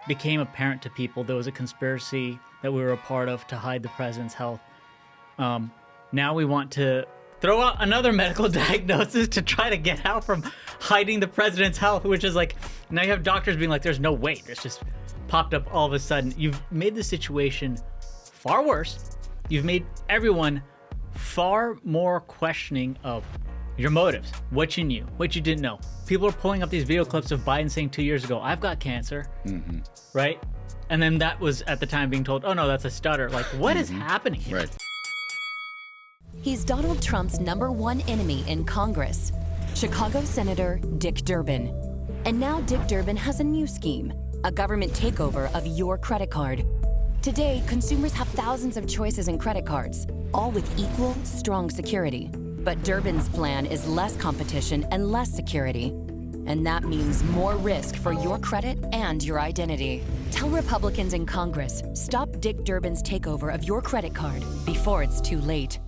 became apparent to people there was a conspiracy that we were a part of to hide the president's health. Now we want to throw out another medical diagnosis to try to get out from hiding the president's health, which is like, now you have doctors being like, there's no way. It's just popped up all of a sudden. You've made the situation far worse. You've made everyone far more questioning of your motives, what you knew, what you didn't know. People are pulling up these video clips of Biden saying 2 years ago, I've got cancer, right? And then that was at the time being told, oh no, that's a stutter. Like, what is happening here? Right. He's Donald Trump's #1 enemy in Congress, Chicago Senator Dick Durbin. And now Dick Durbin has a new scheme, a government takeover of your credit card. Today, consumers have thousands of choices in credit cards, all with equal, strong security. But Durbin's plan is less competition and less security. And that means more risk for your credit and your identity. Tell Republicans in Congress, stop Dick Durbin's takeover of your credit card before it's too late.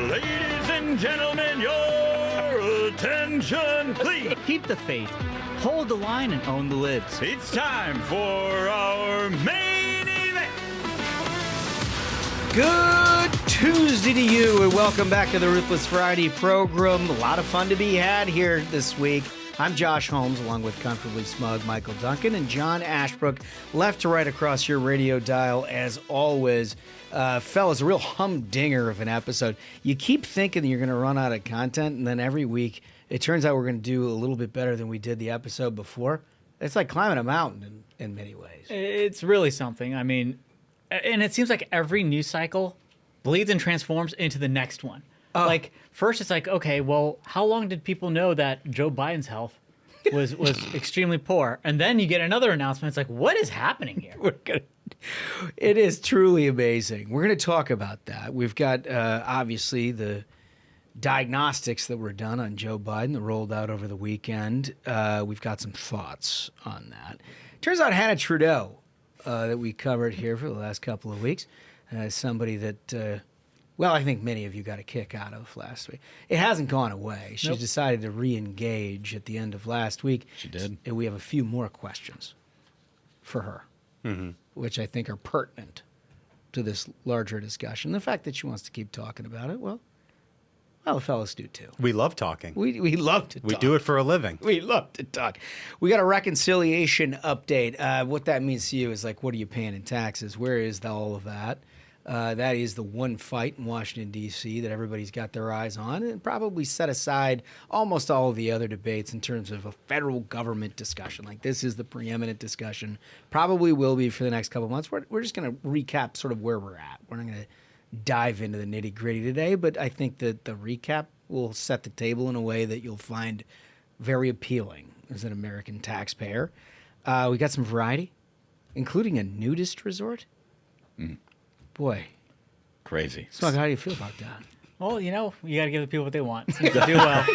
Ladies and gentlemen, your attention, please. Keep the faith, hold the line, and own the libs. It's time for our main event. Good Tuesday to you, and welcome back to the Ruthless Friday program. A lot of fun to be had here this week. I'm Josh Holmes, along with Comfortably Smug Michael Duncan and John Ashbrook, left to right across your radio dial, as always. Fellas, a real humdinger of an episode. You keep thinking that you're going to run out of content, and then every week it turns out we're going to do a little bit better than we did the episode before. It's like climbing a mountain in many ways. It's really something. I mean, and it seems like every news cycle bleeds and transforms into the next one. Like, first it's like, okay, well, how long did people know that Joe Biden's health was extremely poor? And then you get another announcement. It's like, what is happening here? It is truly amazing. We're going to talk about that. We've got, obviously, the diagnostics that were done on Joe Biden that rolled out over the weekend. We've got some thoughts on that. Turns out Hannah Trudo, that we covered here for the last couple of weeks, somebody that... well, I think many of you got a kick out of last week. It hasn't gone away. She decided to re-engage at the end of last week. She did. And we have a few more questions for her, which I think are pertinent to this larger discussion. The fact that she wants to keep talking about it, well, the fellas do too. We love talking. We love to talk. We do it for a living. We love to talk. We got a reconciliation update. What that means to you is like, what are you paying in taxes? Where is all of that? That is the one fight in Washington, D.C. that everybody's got their eyes on, and probably set aside almost all of the other debates in terms of a federal government discussion. Like, this is the preeminent discussion. Probably will be for the next couple of months. We're just going to recap sort of where we're at. We're not going to dive into the nitty-gritty today, but I think that the recap will set the table in a way that you'll find very appealing as an American taxpayer. We got some variety, including a nudist resort. Boy. Crazy. Smug, how do you feel about that? Well, you know, you got to give the people what they want. Seems to do well.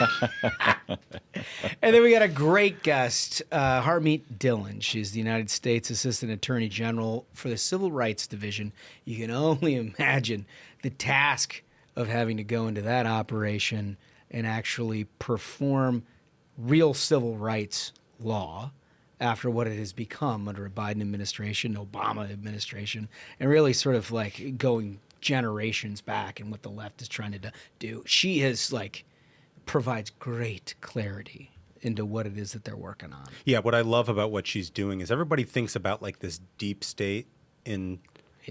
And then we got a great guest, Harmeet Dhillon. She's the United States Assistant Attorney General for the Civil Rights Division. You can only imagine the task of having to go into that operation and actually perform real civil rights law after what it has become under a Biden administration, Obama administration, and really sort of like going generations back and what the left is trying to do. She has provides great clarity into what it is that they're working on. Yeah, what I love about what she's doing is everybody thinks about like this deep state in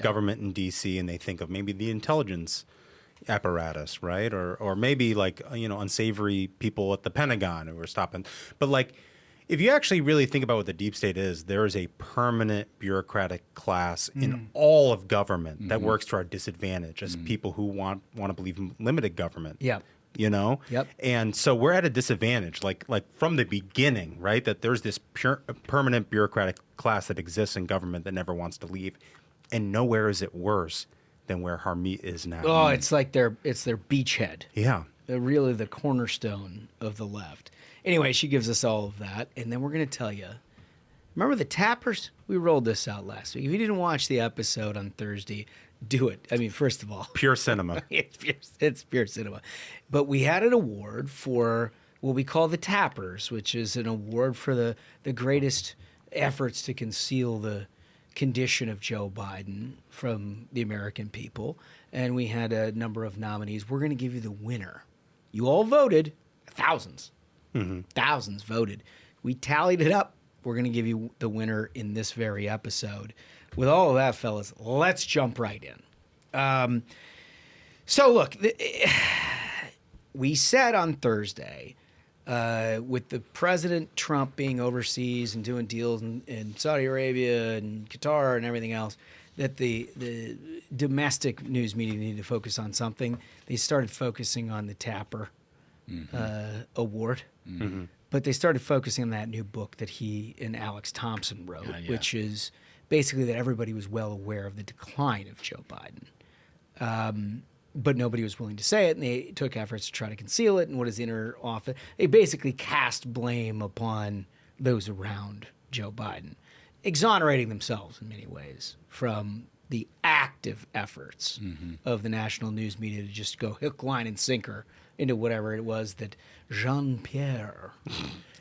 government in D.C. and they think of maybe the intelligence apparatus, right? Or maybe unsavory people at the Pentagon who are stopping. But if you actually really think about what the deep state is, there is a permanent bureaucratic class in all of government that works to our disadvantage as people who want to believe in limited government. Yeah. Yep. And so we're at a disadvantage, like from the beginning, right? That there's this permanent bureaucratic class that exists in government that never wants to leave, and nowhere is it worse than where Harmeet is now. Oh, it's like their beachhead. Yeah. They're really the cornerstone of the left. Anyway, she gives us all of that, and then we're going to tell you. Remember the Tappers? We rolled this out last week. If you didn't watch the episode on Thursday, do it. I mean, first of all, pure cinema. It's pure cinema. But we had an award for what we call the Tappers, which is an award for the greatest efforts to conceal the condition of Joe Biden from the American people. And we had a number of nominees. We're going to give you the winner. You all voted, thousands voted. We tallied it up. We're going to give you the winner in this very episode. With all of that, fellas, let's jump right in. So look, we said on Thursday, with the President Trump being overseas and doing deals in Saudi Arabia and Qatar and everything else, that the domestic news media needed to focus on something. They started focusing on the Tapper award. Mm-hmm. But they started focusing on that new book that he and Alex Thompson wrote, which is basically that everybody was well aware of the decline of Joe Biden. But nobody was willing to say it, and they took efforts to try to conceal it. And what is the inner office? They basically cast blame upon those around Joe Biden, exonerating themselves in many ways from the active efforts of the national news media to just go hook, line, and sinker into whatever it was that Jean-Pierre.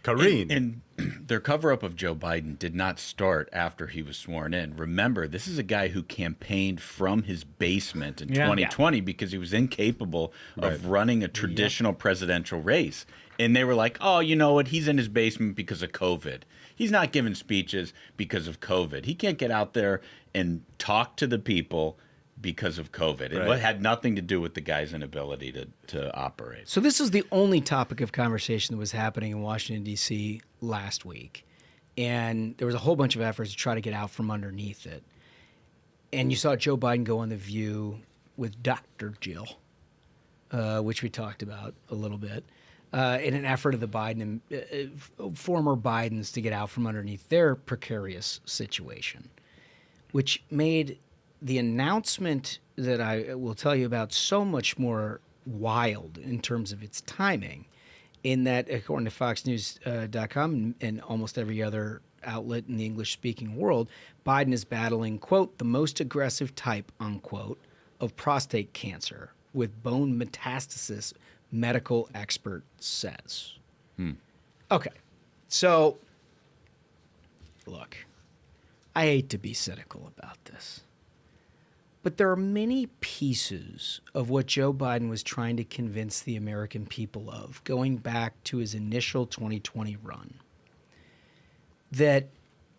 Karine. And their cover-up of Joe Biden did not start after he was sworn in. Remember, this is a guy who campaigned from his basement in 2020 because he was incapable of running a traditional presidential race. And they were like, oh, you know what? He's in his basement because of COVID. He's not giving speeches because of COVID. He can't get out there and talk to the people because of COVID. It had nothing to do with the guy's inability to operate. So this is the only topic of conversation that was happening in Washington, D.C. last week. And there was a whole bunch of efforts to try to get out from underneath it. And you saw Joe Biden go on The View with Dr. Jill, which we talked about a little bit, in an effort of the Biden, former Bidens to get out from underneath their precarious situation, which made the announcement that I will tell you about so much more wild in terms of its timing, in that, according to FoxNews.com and almost every other outlet in the English-speaking world, Biden is battling, quote, the most aggressive type, unquote, of prostate cancer with bone metastasis, medical expert says. Okay, so, look, I hate to be cynical about this, but there are many pieces of what Joe Biden was trying to convince the American people of, going back to his initial 2020 run, that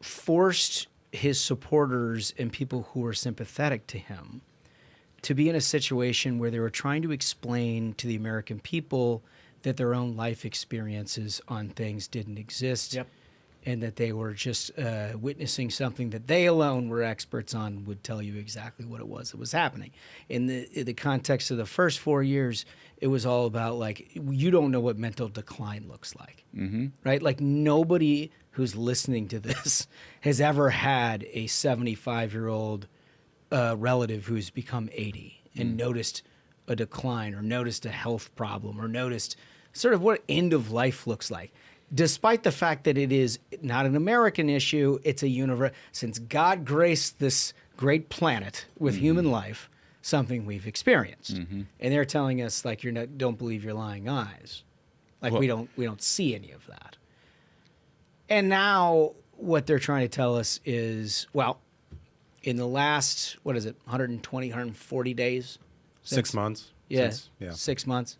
forced his supporters and people who were sympathetic to him to be in a situation where they were trying to explain to the American people that their own life experiences on things didn't exist. And that they were just witnessing something that they alone were experts on, would tell you exactly what it was that was happening. In the context of the first 4 years, it was all about, like, you don't know what mental decline looks like, right? Like, nobody who's listening to this has ever had a 75-year-old relative who's become 80 and noticed a decline or noticed a health problem or noticed sort of what end of life looks like. Despite the fact that it is not an American issue, it's a universe. Since God graced this great planet with human life, something we've experienced, and they're telling us, like, don't believe your lying eyes, like, we don't see any of that. And now what they're trying to tell us is, well, in the last 140 days, 6 months. 6 months.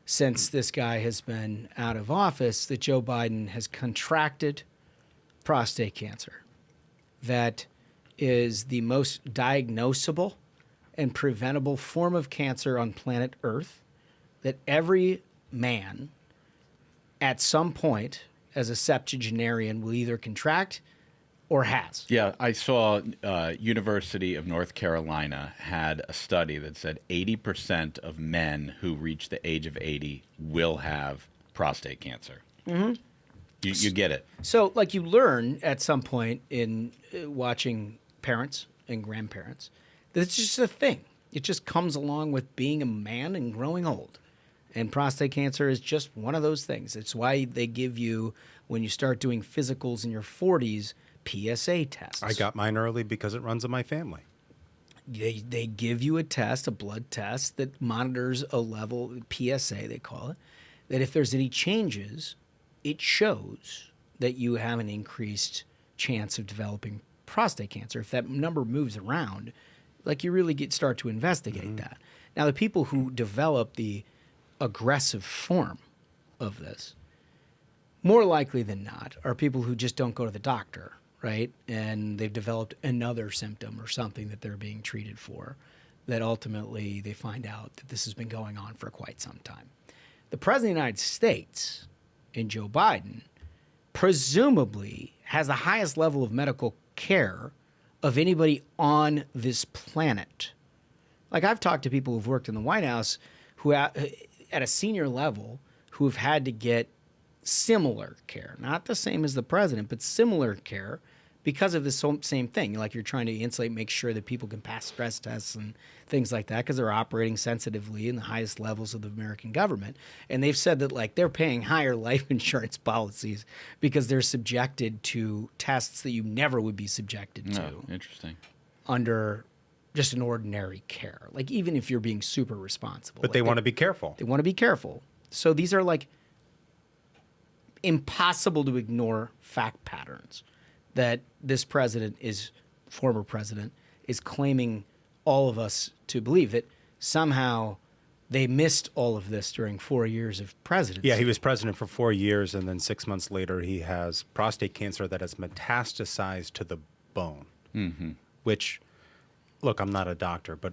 Since this guy has been out of office, that Joe Biden has contracted prostate cancer. That is the most diagnosable and preventable form of cancer on planet Earth, that every man at some point as a septuagenarian will either contract or has. Yeah, I saw University of North Carolina had a study that said 80% of men who reach the age of 80 will have prostate cancer. You get it. So, like, you learn at some point in watching parents and grandparents that it's just a thing. It just comes along with being a man and growing old. And prostate cancer is just one of those things. It's why they give you, when you start doing physicals in your 40s, PSA tests. I got mine early because it runs in my family. They give you a test, a blood test that monitors a level, PSA they call it, that if there's any changes, it shows that you have an increased chance of developing prostate cancer. If that number moves around, like you really start to investigate that. Now, the people who develop the aggressive form of this, more likely than not, are people who just don't go to the doctor, right? And they've developed another symptom or something that they're being treated for, that ultimately they find out that this has been going on for quite some time. The President of the United States, in Joe Biden, presumably has the highest level of medical care of anybody on this planet. Like, I've talked to people who've worked in the White House who at a senior level who have had to get similar care, not the same as the president, but similar care because of this same thing. Like, you're trying to insulate, make sure that people can pass stress tests and things like that because they're operating sensitively in the highest levels of the American government. And they've said that, like, they're paying higher life insurance policies because they're subjected to tests that you never would be subjected to. Oh, interesting. Under just an ordinary care. Like, even if you're being super responsible. But like, they want to be careful. They want to be careful. So these are, like, impossible to ignore fact patterns that this former president, is claiming all of us to believe, that somehow they missed all of this during 4 years of presidency. Yeah, he was president for 4 years, and then 6 months later, he has prostate cancer that has metastasized to the bone. Which, look, I'm not a doctor, but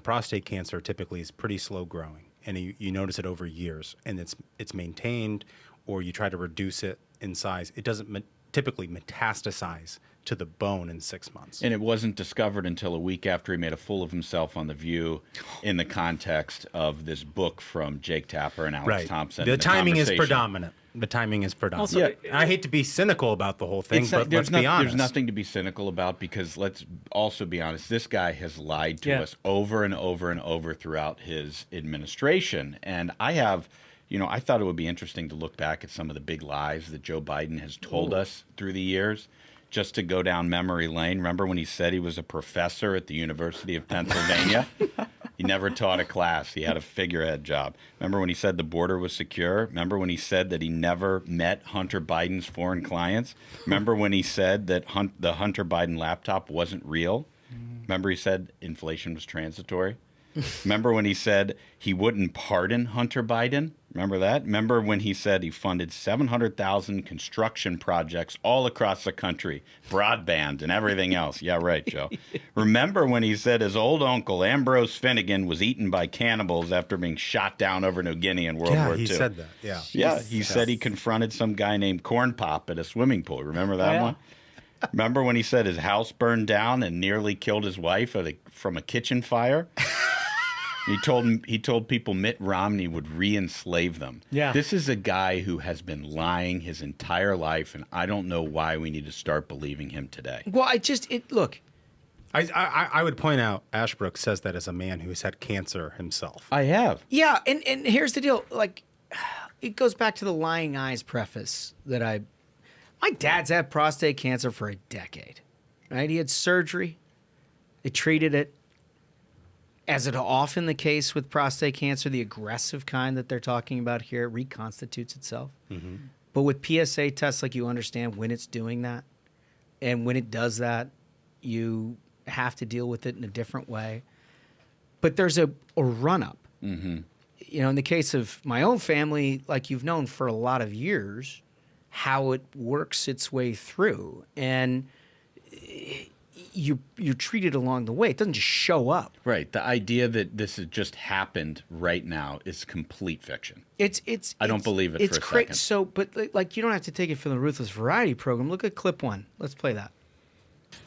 prostate cancer typically is pretty slow growing, and you notice it over years, and it's maintained, or you try to reduce it in size. It doesn't typically metastasize to the bone in 6 months. And it wasn't discovered until a week after he made a fool of himself on The View in the context of this book from Jake Tapper and Alex Thompson. The timing is predominant. The timing is predominant. Also, I hate to be cynical about the whole thing, but let's be honest. There's nothing to be cynical about, because let's also be honest. This guy has lied to us over and over and over throughout his administration. And I thought it would be interesting to look back at some of the big lies that Joe Biden has told us through the years, just to go down memory lane. Remember when he said he was a professor at the University of Pennsylvania? He never taught a class. He had a figurehead job. Remember when he said the border was secure? Remember when he said that he never met Hunter Biden's foreign clients? Remember when he said that the Hunter Biden laptop wasn't real? Remember he said inflation was transitory? Remember when he said he wouldn't pardon Hunter Biden? Remember that? Remember when he said he funded 700,000 construction projects all across the country, broadband and everything else? Yeah, right, Joe. Remember when he said his old uncle, Ambrose Finnegan, was eaten by cannibals after being shot down over New Guinea in World War II? Yeah, he said that, yeah. Yeah, he said he confronted some guy named Corn Pop at a swimming pool. Remember that one? Remember when he said his house burned down and nearly killed his wife from a kitchen fire? He told people Mitt Romney would re-enslave them. Yeah. This is a guy who has been lying his entire life, and I don't know why we need to start believing him today. Well, look. I would point out, Ashbrook says that as a man who's had cancer himself. I have. Yeah, and here's the deal. Like, it goes back to the lying eyes preface that my dad's had prostate cancer for a decade, right? He had surgery. They treated it. As is often the case with prostate cancer, the aggressive kind that they're talking about here, it reconstitutes itself. But with PSA tests, like, you understand when it's doing that. And when it does that, you have to deal with it in a different way. But there's a run-up. In the case of my own family, like, you've known for a lot of years how it works its way through. And you're treated along the way. It doesn't just show up. Right. The idea that this has just happened right now is complete fiction. I don't believe it for a second. So, but like, you don't have to take it from the Ruthless Variety program. Look at clip 1. Let's play that.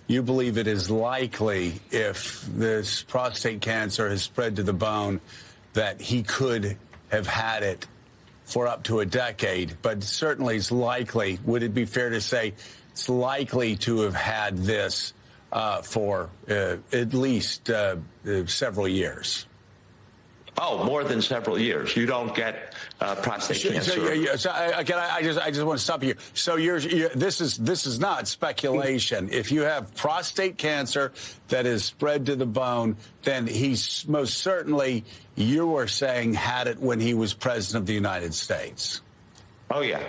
You believe it is likely, if this prostate cancer has spread to the bone, that he could have had it for up to a decade, but certainly it's likely. Would it be fair to say it's likely to have had this for at least several years? Oh, more than several years. You don't get prostate cancer. So, I just want to stop you. So this is not speculation. If you have prostate cancer that is spread to the bone, then he's most certainly, you were saying, had it when he was president of the United States. Oh, yeah.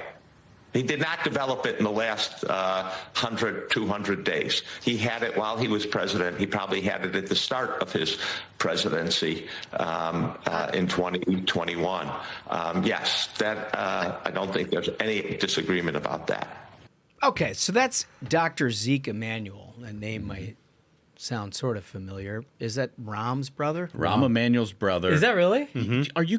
He did not develop it in the last 100, 200 days. He had it while he was president. He probably had it at the start of his presidency in 2021. Yes, that I don't think there's any disagreement about that. Okay, so that's Dr. Zeke Emanuel. That name might sound sort of familiar. Is that Rahm's brother? Rahm Emanuel's brother. Is that really?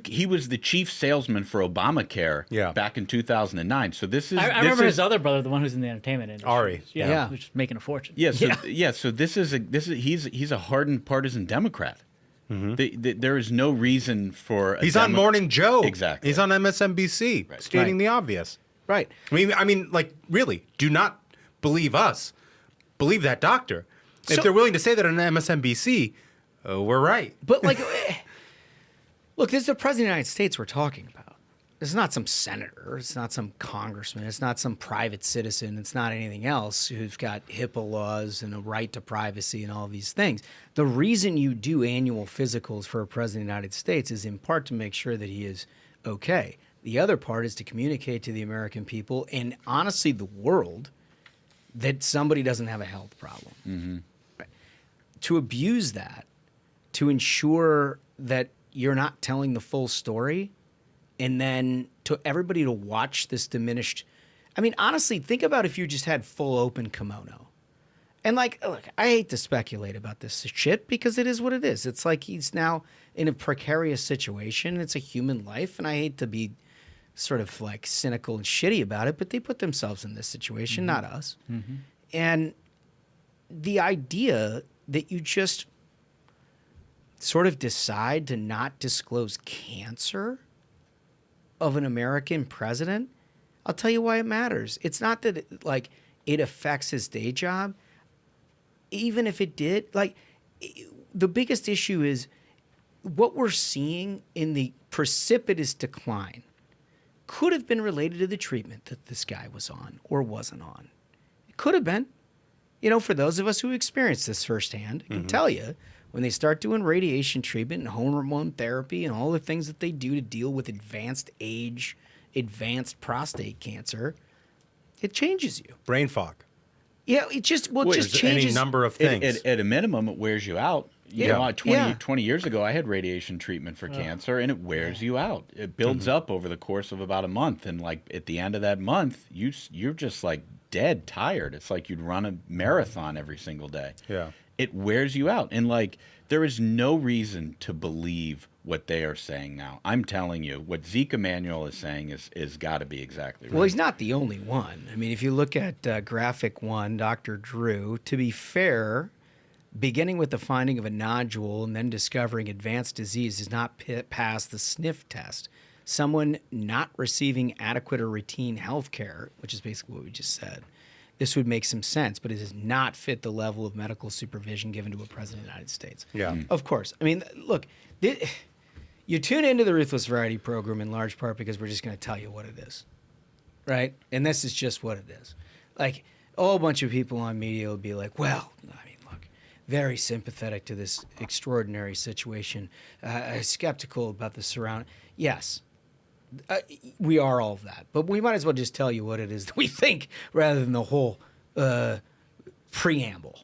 He was the chief salesman for Obamacare back in 2009. So this is. I remember his other brother, the one who's in the entertainment industry. Ari. Yeah. Who's making a fortune. Yeah. So he's a hardened partisan Democrat. There is no reason for. He's on Morning Joe. Exactly. He's on MSNBC, stating the obvious. Right. I mean, like, really, do not believe us. Believe that doctor. If they're willing to say that on MSNBC, we're right. But, like, look, this is the president of the United States we're talking about. It's not some senator. It's not some congressman. It's not some private citizen. It's not anything else who's got HIPAA laws and a right to privacy and all these things. The reason you do annual physicals for a president of the United States is in part to make sure that he is okay. The other part is to communicate to the American people and, honestly, the world that somebody doesn't have a health problem. To abuse that, to ensure that you're not telling the full story, and then to everybody to watch this diminished. I mean, honestly, think about if you just had full open kimono. And, like, look, I hate to speculate about this shit because it is what it is. It's like he's now in a precarious situation. It's a human life, and I hate to be sort of, like, cynical and shitty about it, but they put themselves in this situation, not us. And the idea that you just sort of decide to not disclose cancer of an American president, I'll tell you why it matters. It's not that it affects his day job. Even if it did, the biggest issue is what we're seeing in the precipitous decline could have been related to the treatment that this guy was on or wasn't on. It could have been. You know, for those of us who experienced this firsthand, I can tell you, when they start doing radiation treatment and hormone therapy and all the things that they do to deal with advanced age, advanced prostate cancer, it changes you. Brain fog. Yeah, it just changes. Any number of things. At a minimum, it wears you out. You know, 20 years ago, I had radiation treatment for cancer, and it wears you out. It builds up over the course of about a month, and like at the end of that month, you're just like dead tired. It's like you'd run a marathon every single day. Yeah, it wears you out, and like there is no reason to believe what they are saying now. I'm telling you, what Zeke Emanuel is saying is got to be exactly right. Well, he's not the only one. I mean, if you look at Graphic One, Dr. Drew, to be fair, beginning with the finding of a nodule and then discovering advanced disease does not pass the sniff test. Someone not receiving adequate or routine health care, which is basically what we just said, this would make some sense, but it does not fit the level of medical supervision given to a president of the United States. Yeah. Of course. I mean, look, you tune into the Ruthless Variety program in large part because we're just going to tell you what it is, right? And this is just what it is. Like, a whole bunch of people on media will be like, well, I mean, look, very sympathetic to this extraordinary situation, skeptical about the surrounding. Yes, we are all of that. But we might as well just tell you what it is that we think rather than the whole preamble.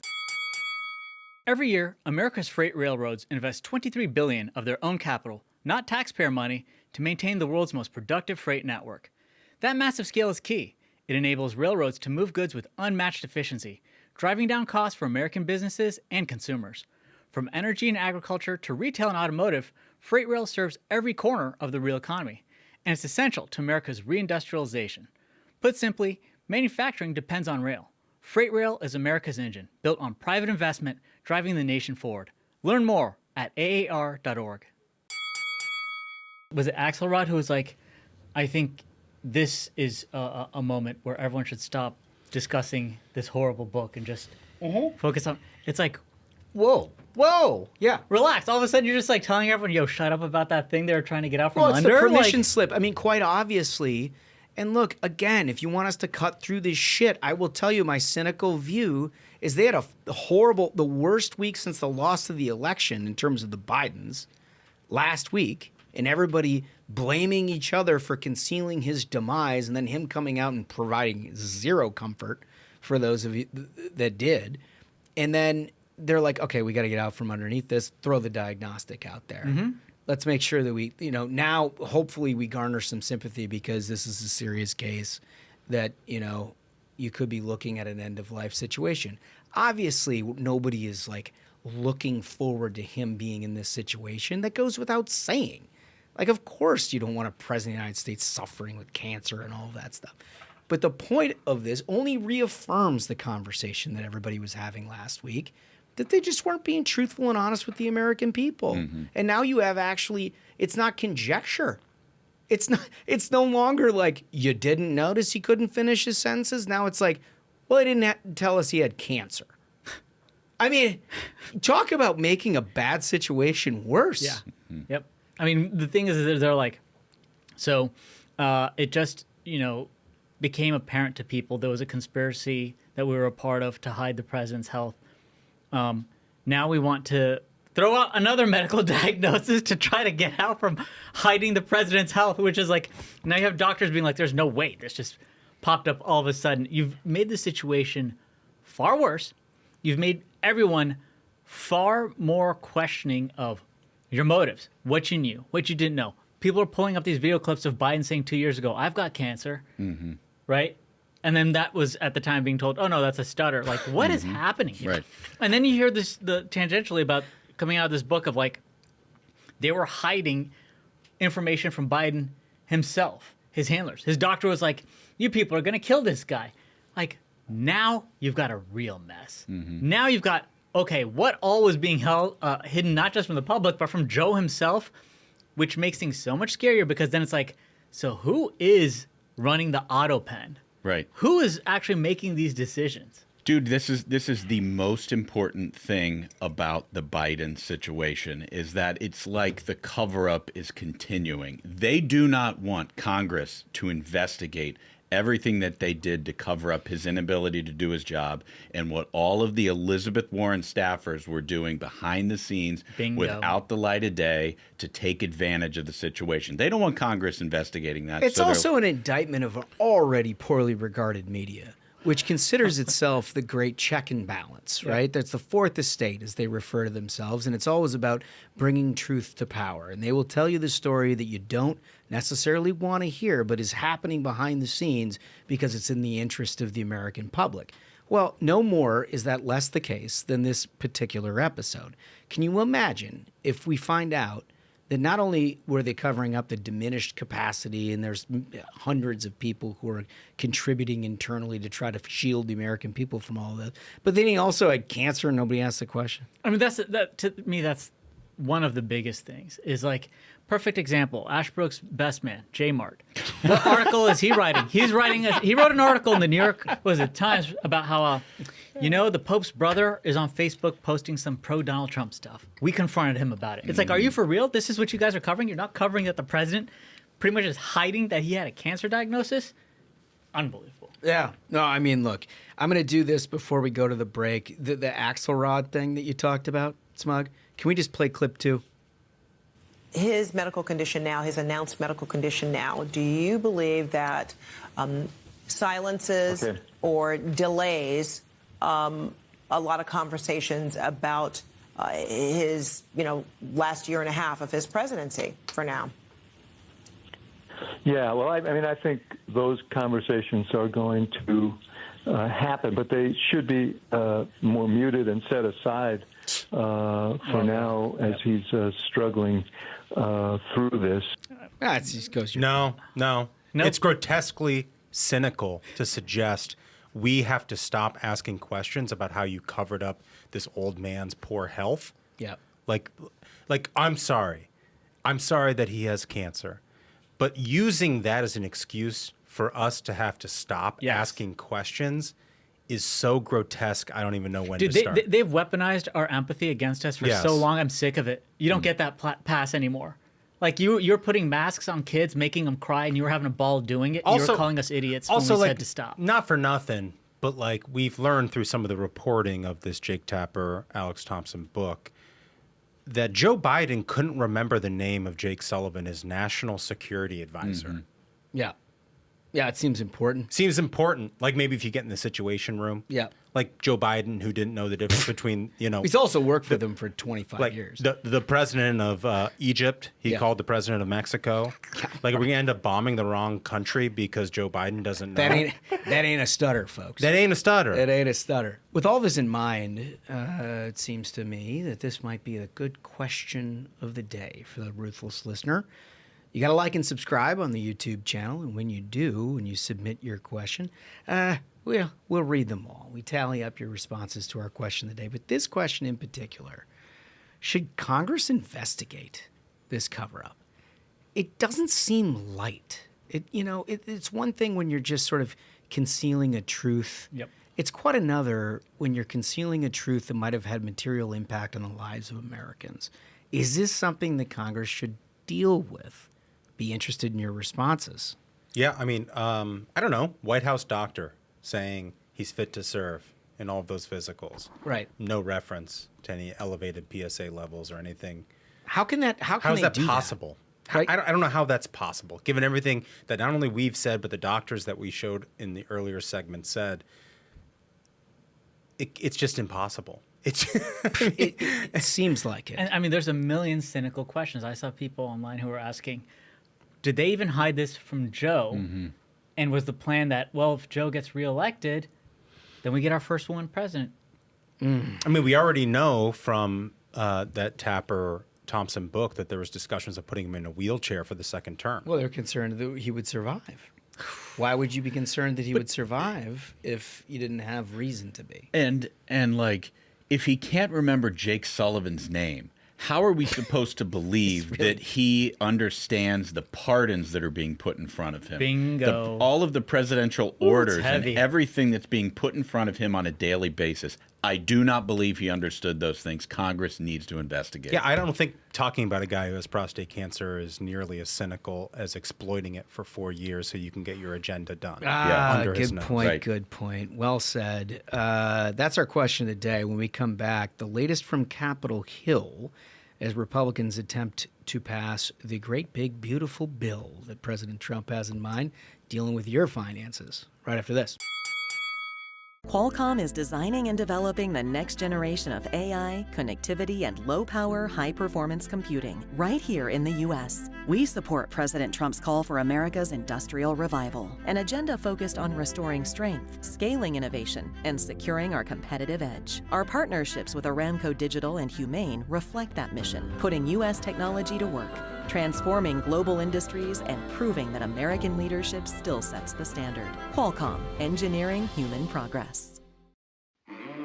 Every year, America's freight railroads invest $23 billion of their own capital, not taxpayer money, to maintain the world's most productive freight network. That massive scale is key. It enables railroads to move goods with unmatched efficiency, driving down costs for American businesses and consumers. From energy and agriculture to retail and automotive, freight rail serves every corner of the real economy, and it's essential to America's reindustrialization. Put simply, manufacturing depends on rail. Freight rail is America's engine, built on private investment, driving the nation forward. Learn more at aar.org. Was it Axelrod who was like, I think this is a moment where everyone should stop discussing this horrible book and just focus on... It's like, whoa, Yeah. relax. All of a sudden, you're just like telling everyone, "Yo, shut up about that thing they were trying to get out from Well, it's under." the permission Like, slip. I mean, quite obviously. And look, again, if you want us to cut through this shit, I will tell you my cynical view is they had a horrible, the worst week since the loss of the election in terms of the Bidens last week, and everybody blaming each other for concealing his demise, and then him coming out and providing zero comfort for those of you that did. And then they're like, okay, we got to get out from underneath this, throw the diagnostic out there. Let's make sure that we, now hopefully we garner some sympathy because this is a serious case that, you could be looking at an end of life situation. Obviously, nobody is like looking forward to him being in this situation. That goes without saying. Like, of course, you don't want a president of the United States suffering with cancer and all of that stuff. But the point of this only reaffirms the conversation that everybody was having last week, that they just weren't being truthful and honest with the American people. And now you have actually, it's not conjecture. It's no longer like you didn't notice he couldn't finish his sentences. Now it's like, well, he didn't tell us he had cancer. I mean, talk about making a bad situation worse. yeah, yep. I mean, the thing is they're like, so it just became apparent to people there was a conspiracy that we were a part of to hide the president's health. Now we want to throw out another medical diagnosis to try to get out from hiding the president's health, which is like, now you have doctors being like, there's no way this just popped up all of a sudden. You've made the situation far worse. You've made everyone far more questioning of your motives, what you knew, what you didn't know. People are pulling up these video clips of Biden saying 2 years ago, I've got cancer, right? And then that was at the time being told, oh, no, that's a stutter. Like, what is happening here? Right. And then you hear this tangentially about coming out of this book of, like, they were hiding information from Biden himself, his handlers. His doctor was like, you people are going to kill this guy. Like, now you've got a real mess. Now you've got, okay, what all was being hidden not just from the public, but from Joe himself, which makes things so much scarier because then it's like, so who is running the auto pen? Right. Who is actually making these decisions? Dude, this is the most important thing about the Biden situation is that it's like the cover-up is continuing. They do not want Congress to investigate everything that they did to cover up his inability to do his job and what all of the Elizabeth Warren staffers were doing behind the scenes without the light of day to take advantage of the situation. They don't want Congress investigating that. It's also an indictment of an already poorly regarded media, which considers itself the great check and balance, right? That's the fourth estate, as they refer to themselves, and it's always about bringing truth to power. And they will tell you the story that you don't necessarily want to hear, but is happening behind the scenes because it's in the interest of the American public. Well, no more is that less the case than this particular episode. Can you imagine if we find out that not only were they covering up the diminished capacity and there's hundreds of people who are contributing internally to try to shield the American people from all of this, but then he also had cancer and nobody asked the question? I mean, to me, that's one of the biggest things is like, perfect example, Ashbrook's best man, J Mart. What article is he writing? He wrote an article in the New York, Times about how, the Pope's brother is on Facebook posting some pro-Donald Trump stuff. We confronted him about it. It's like, are you for real? This is what you guys are covering? You're not covering that the president pretty much is hiding that he had a cancer diagnosis? Unbelievable. Yeah. No, I mean, look, I'm going to do this before we go to the break. The Axelrod thing that you talked about, Smug, can we just play clip 2? His medical condition now, his announced medical condition now, do you believe that silences or delays a lot of conversations about his, last year and a half of his presidency for now? Yeah, well, I mean, I think those conversations are going to happen, but they should be more muted and set aside for now as he's struggling through this. It just goes. No. It's grotesquely cynical to suggest we have to stop asking questions about how you covered up this old man's poor health. Yeah. Like I'm sorry that he has cancer, but using that as an excuse for us to have to stop asking questions is so grotesque. I don't even know when Dude, to start. they've weaponized our empathy against us for so long. I'm sick of it. You don't get that pass anymore. Like you're putting masks on kids, making them cry, and you were having a ball doing it. Also, you're calling us idiots also, when we like, said to stop. Not for nothing, but like we've learned through some of the reporting of this Jake Tapper, Alex Thompson book that Joe Biden couldn't remember the name of Jake Sullivan, his national security advisor. Yeah. Yeah, it seems important. Seems important. Like maybe if you get in the Situation Room. Yeah. Like Joe Biden, who didn't know the difference between, He's also worked with them for 25 years. The president of Egypt, he called the president of Mexico. Like, are we going to end up bombing the wrong country because Joe Biden doesn't know? That ain't a stutter, folks. That ain't a stutter. It ain't a stutter. With all this in mind, it seems to me that this might be a good question of the day for the Ruthless listener. You got to like and subscribe on the YouTube channel, and when you do, when you submit your question, we'll read them all. We tally up your responses to our question of the day. But this question in particular, should Congress investigate this cover-up? It doesn't seem light. It's one thing when you're just sort of concealing a truth. Yep. It's quite another when you're concealing a truth that might have had material impact on the lives of Americans. Is this something that Congress should deal with? Be interested in your responses. Yeah, I mean, I don't know. White House doctor saying he's fit to serve in all of those physicals. Right. No reference to any elevated PSA levels or anything. How is that possible? Right. I don't know how that's possible, given everything that not only we've said, but the doctors that we showed in the earlier segment said. It's just impossible. It seems like it. And I mean, there's a million cynical questions. I saw people online who were asking, did they even hide this from Joe? Mm-hmm. And was the plan that, well, if Joe gets reelected, then we get our first woman president? I mean, we already know from that Tapper Thompson book that there was discussions of putting him in a wheelchair for the second term. Well, they're concerned that he would survive. Why would you be concerned that he would survive if you didn't have reason to be? And like, if he can't remember Jake Sullivan's name, how are we supposed to believe that he understands the pardons that are being put in front of him? Bingo. All of the presidential orders and heavy. everything that's being put in front of him on a daily basis. I do not believe he understood those things. Congress needs to investigate. Yeah, I don't think talking about a guy who has prostate cancer is nearly as cynical as exploiting it for 4 years so you can get your agenda done. Under his nose. Point. Right. Good point. Well said. That's our question of the day. When we come back, the latest from Capitol Hill as Republicans attempt to pass the great big beautiful bill that President Trump has in mind dealing with your finances. Right after this. Qualcomm is designing and developing the next generation of AI, connectivity, and low-power, high-performance computing right here in the U.S. We support President Trump's call for America's industrial revival, an agenda focused on restoring strength, scaling innovation, and securing our competitive edge. Our partnerships with Aramco Digital and Humane reflect that mission, putting U.S. technology to work, transforming global industries, and proving that American leadership still sets the standard. Qualcomm, engineering human progress.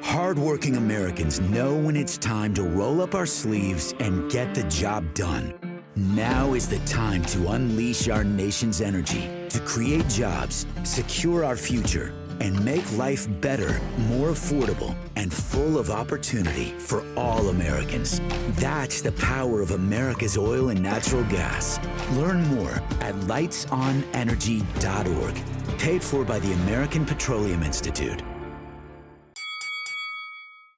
Hardworking Americans know when it's time to roll up our sleeves and get the job done. Now is the time to unleash our nation's energy, to create jobs, secure our future, and make life better, more affordable, and full of opportunity for all Americans. That's the power of America's oil and natural gas. Learn more at lightsonenergy.org. Paid for by the American Petroleum Institute.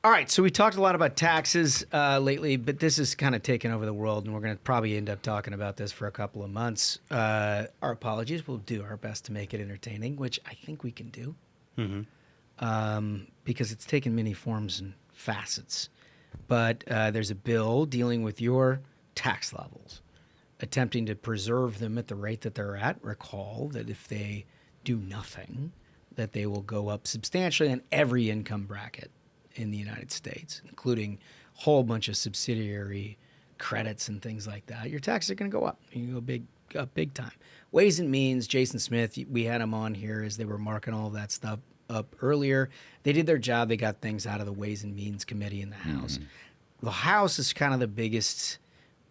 All right, so we talked a lot about taxes lately, but this is kind of taken over the world, and we're going to probably end up talking about this for a couple of months. Our apologies. We'll do our best to make it entertaining, which I think we can do. Because it's taken many forms and facets. But there's a bill dealing with your tax levels, attempting to preserve them at the rate that they're at. Recall that if they do nothing, that they will go up substantially in every income bracket in the United States, including a whole bunch of subsidiary credits and things like that. Your taxes are going to go up. You go up big time. Ways and Means, Jason Smith, we had him on here as they were marking all of that stuff up earlier. They did their job. They got things out of the Ways and Means Committee in the House. The House is kind of the biggest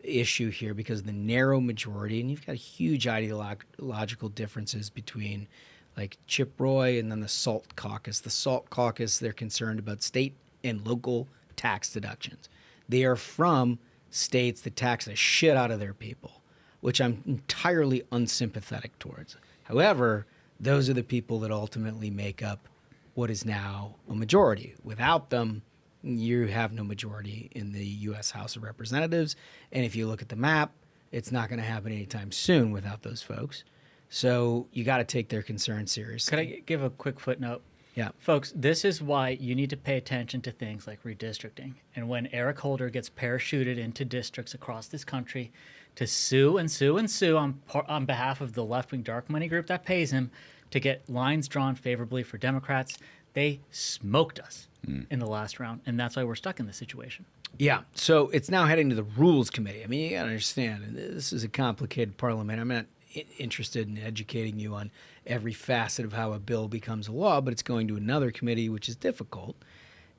issue here because of the narrow majority, and you've got huge ideological differences between like Chip Roy and then the SALT caucus. The SALT caucus, they're concerned about state and local tax deductions. They are from states that tax the shit out of their people, which I'm entirely unsympathetic towards. However, those are the people that ultimately make up what is now a majority. Without them, you have no majority in the U.S. House of Representatives. And if you look at the map, it's not going to happen anytime soon without those folks. So you got to take their concerns seriously. Could I give a quick footnote? Yeah. Folks, this is why you need to pay attention to things like redistricting. And when Eric Holder gets parachuted into districts across this country to sue and sue and sue on behalf of the left-wing dark money group that pays him to get lines drawn favorably for Democrats, they smoked us in the last round. And that's why we're stuck in this situation. Yeah. So it's now heading to the Rules Committee. I mean, you got to understand, this is a complicated parliament. I'm not interested in educating you on every facet of how a bill becomes a law, but it's going to another committee, which is difficult.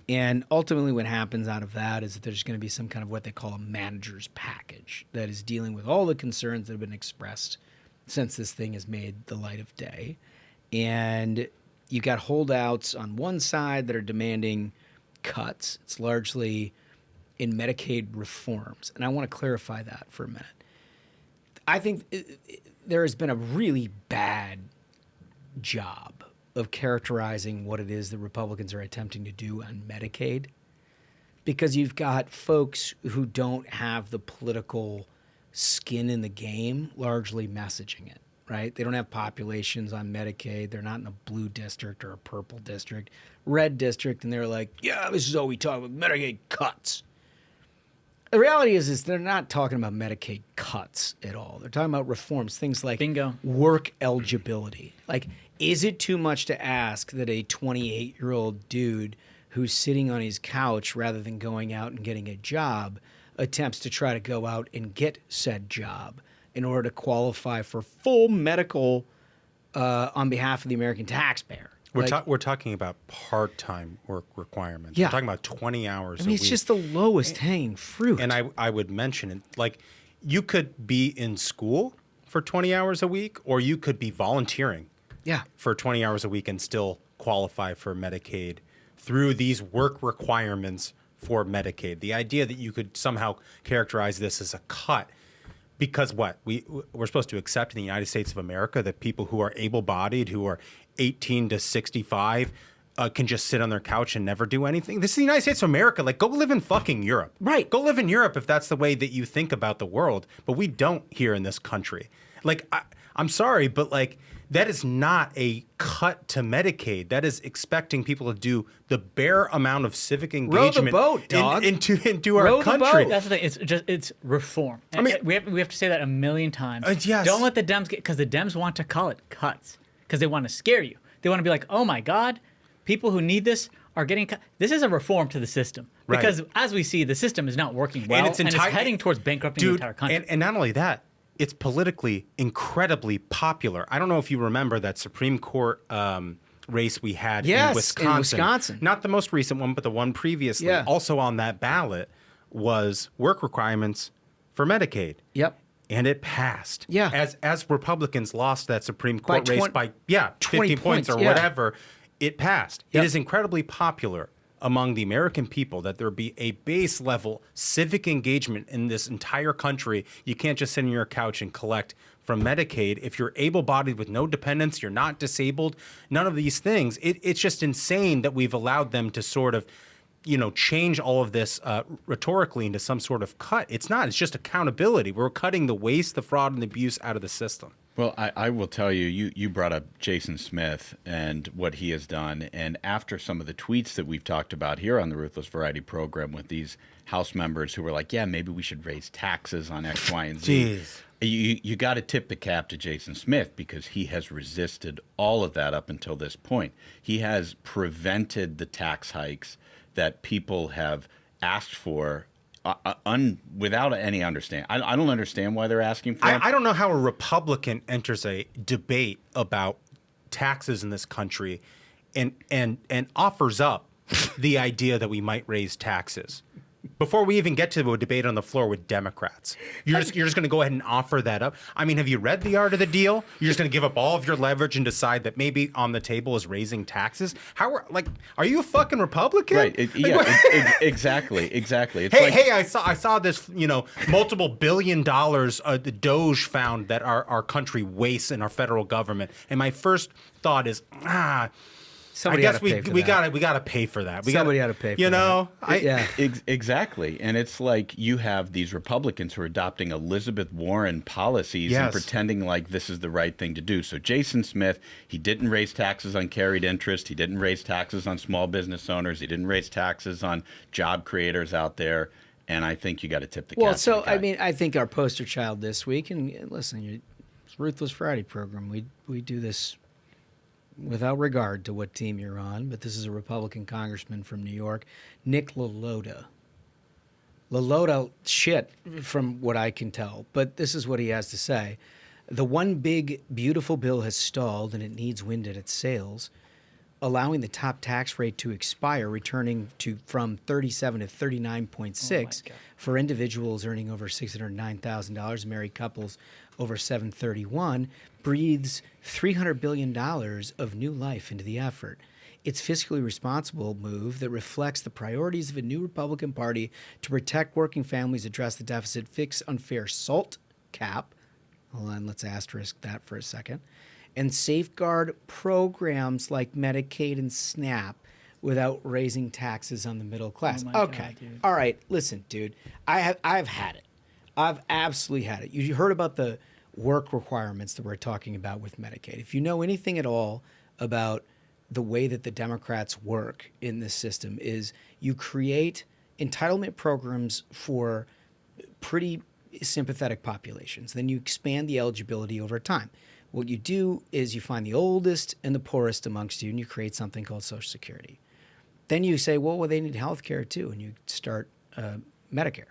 And ultimately what happens out of that is that there's going to be some kind of what they call a manager's package that is dealing with all the concerns that have been expressed since this thing has made the light of day. And you got holdouts on one side that are demanding cuts. It's largely in Medicaid reforms. And I want to clarify that for a minute. I think there has been a really bad job of characterizing what it is that Republicans are attempting to do on Medicaid, because you've got folks who don't have the political skin in the game largely messaging it, right? They don't have populations on Medicaid. They're not in a blue district or a purple district, red district, and they're like, yeah, this is all we talk about, Medicaid cuts. The reality is they're not talking about Medicaid cuts at all. They're talking about reforms, things like work eligibility. Like, is it too much to ask that a 28-year-old dude who's sitting on his couch rather than going out and getting a job attempts to try to go out and get said job in order to qualify for full medical on behalf of the American taxpayer? We're talking about part-time work requirements. Yeah. We're talking about 20 hours I mean, a it's week. just the lowest hanging fruit. And I would mention it, like, you could be in school for 20 hours a week, or you could be volunteering for 20 hours a week and still qualify for Medicaid through these work requirements for Medicaid. The idea that you could somehow characterize this as a cut, because we're supposed to accept in the United States of America that people who are able-bodied, who are 18 to 65, can just sit on their couch and never do anything. This is the United States of America. Like, go live in fucking Europe. Right. Go live in Europe if that's the way that you think about the world. But we don't here in this country. Like, I'm sorry, but like, that is not a cut to Medicaid. That is expecting people to do the bare amount of civic engagement Row the boat, dog. into our Row the country. boat. That's the thing. It's reform. I mean, we have to say that a million times. Yes. Don't let the Dems get, because the Dems want to call it cuts because they want to scare you. They want to be like, oh my God, people who need this are getting cut. This is a reform to the system because, as we see, the system is not working well, and it's heading towards bankrupting the entire country. And not only that, it's politically incredibly popular. I don't know if you remember that Supreme Court race we had in Wisconsin. Not the most recent one, but the one previously. Yeah. Also on that ballot was work requirements for Medicaid. Yep. And it passed. Yeah. As Republicans lost that Supreme Court race by 20 50 points or yeah. whatever, it passed. Yep. It is incredibly popular among the American people that there be a base level civic engagement in this entire country. You can't just sit on your couch and collect from Medicaid. If you're able-bodied with no dependents, you're not disabled, none of these things. It's just insane that we've allowed them to sort of, change all of this rhetorically into some sort of cut. It's not. It's just accountability. We're cutting the waste, the fraud, and the abuse out of the system. Well, I will tell you, you brought up Jason Smith and what he has done. And after some of the tweets that we've talked about here on the Ruthless Variety program with these House members who were like, yeah, maybe we should raise taxes on X, Y, and Z. Jeez. You got to tip the cap to Jason Smith because he has resisted all of that up until this point. He has prevented the tax hikes that people have asked for without any understanding. I don't understand why they're asking for it. I don't know how a Republican enters a debate about taxes in this country and offers up the idea that we might raise taxes. before we even get to a debate on the floor with Democrats. You're just going to go ahead and offer that up. I mean, have you read The Art of the Deal? You're just going to give up all of your leverage and decide that maybe on the table is raising taxes? Are you a fucking Republican? Right. Exactly. It's hey, I saw this, multiple $billion the Doge found that our country wastes in our federal government. And my first thought is, Somebody I guess we got to pay for that. Somebody ought to pay for that. Exactly. And it's like you have these Republicans who are adopting Elizabeth Warren policies and pretending like this is the right thing to do. So Jason Smith, he didn't raise taxes on carried interest. He didn't raise taxes on small business owners. He didn't raise taxes on job creators out there. And I think you got to tip the cap. Well, so, I mean, I think our poster child this week, and listen, it's Ruthless Friday program. We do this without regard to what team you're on, but this is a Republican congressman from New York, Nick LaLota. LaLota, shit, from what I can tell, but this is what he has to say. The one big, beautiful bill has stalled, and it needs wind at its sails, allowing the top tax rate to expire, returning from 37 to 39.6 for individuals earning over $609,000, married couples over $731, breathes $300 billion of new life into the effort. It's fiscally responsible move that reflects the priorities of a new Republican Party to protect working families, address the deficit, fix unfair SALT cap. Hold on, let's asterisk that for a second. And safeguard programs like Medicaid and SNAP without raising taxes on the middle class. Okay. God, all right. Listen, dude, I've had it. I've absolutely had it. You heard about the work requirements that we're talking about with Medicaid. If you know anything at all about the way that the Democrats work in this system, is you create entitlement programs for pretty sympathetic populations. Then you expand the eligibility over time. What you do is you find the oldest and the poorest amongst you, and you create something called Social Security. Then you say, well, they need health care too, and you start Medicare.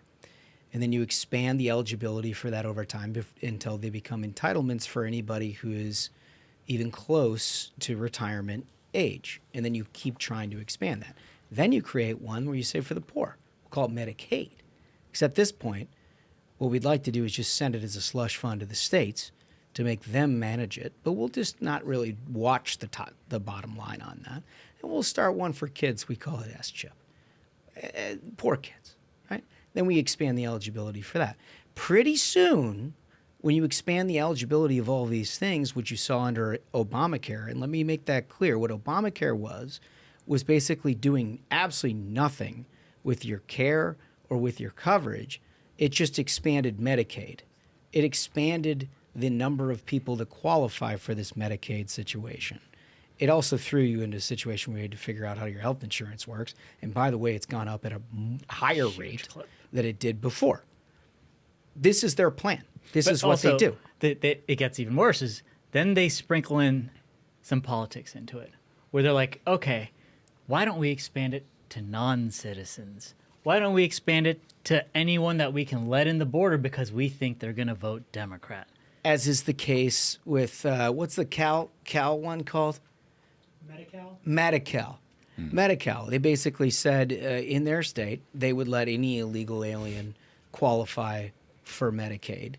And then you expand the eligibility for that over time until they become entitlements for anybody who is even close to retirement age. And then you keep trying to expand that. Then you create one where you say for the poor. We'll call it Medicaid. Except at this point, what we'd like to do is just send it as a slush fund to the states to make them manage it. But we'll just not really watch the bottom line on that. And we'll start one for kids. We call it S-chip. Poor kids, right? Then we expand the eligibility for that. Pretty soon, when you expand the eligibility of all these things, which you saw under Obamacare, and let me make that clear, what Obamacare was basically doing absolutely nothing with your care or with your coverage. It just expanded Medicaid. It expanded the number of people that qualify for this Medicaid situation. It also threw you into a situation where you had to figure out how your health insurance works. And by the way, it's gone up at a higher rate than it did before. This is their plan. This is what they do. It gets even worse is then they sprinkle in some politics into it where they're like, okay, why don't we expand it to non-citizens? Why don't we expand it to anyone that we can let in the border because we think they're going to vote Democrat? As is the case with, what's the Cal one called? Medi-Cal. Medi-Cal. They basically said in their state they would let any illegal alien qualify for Medicaid.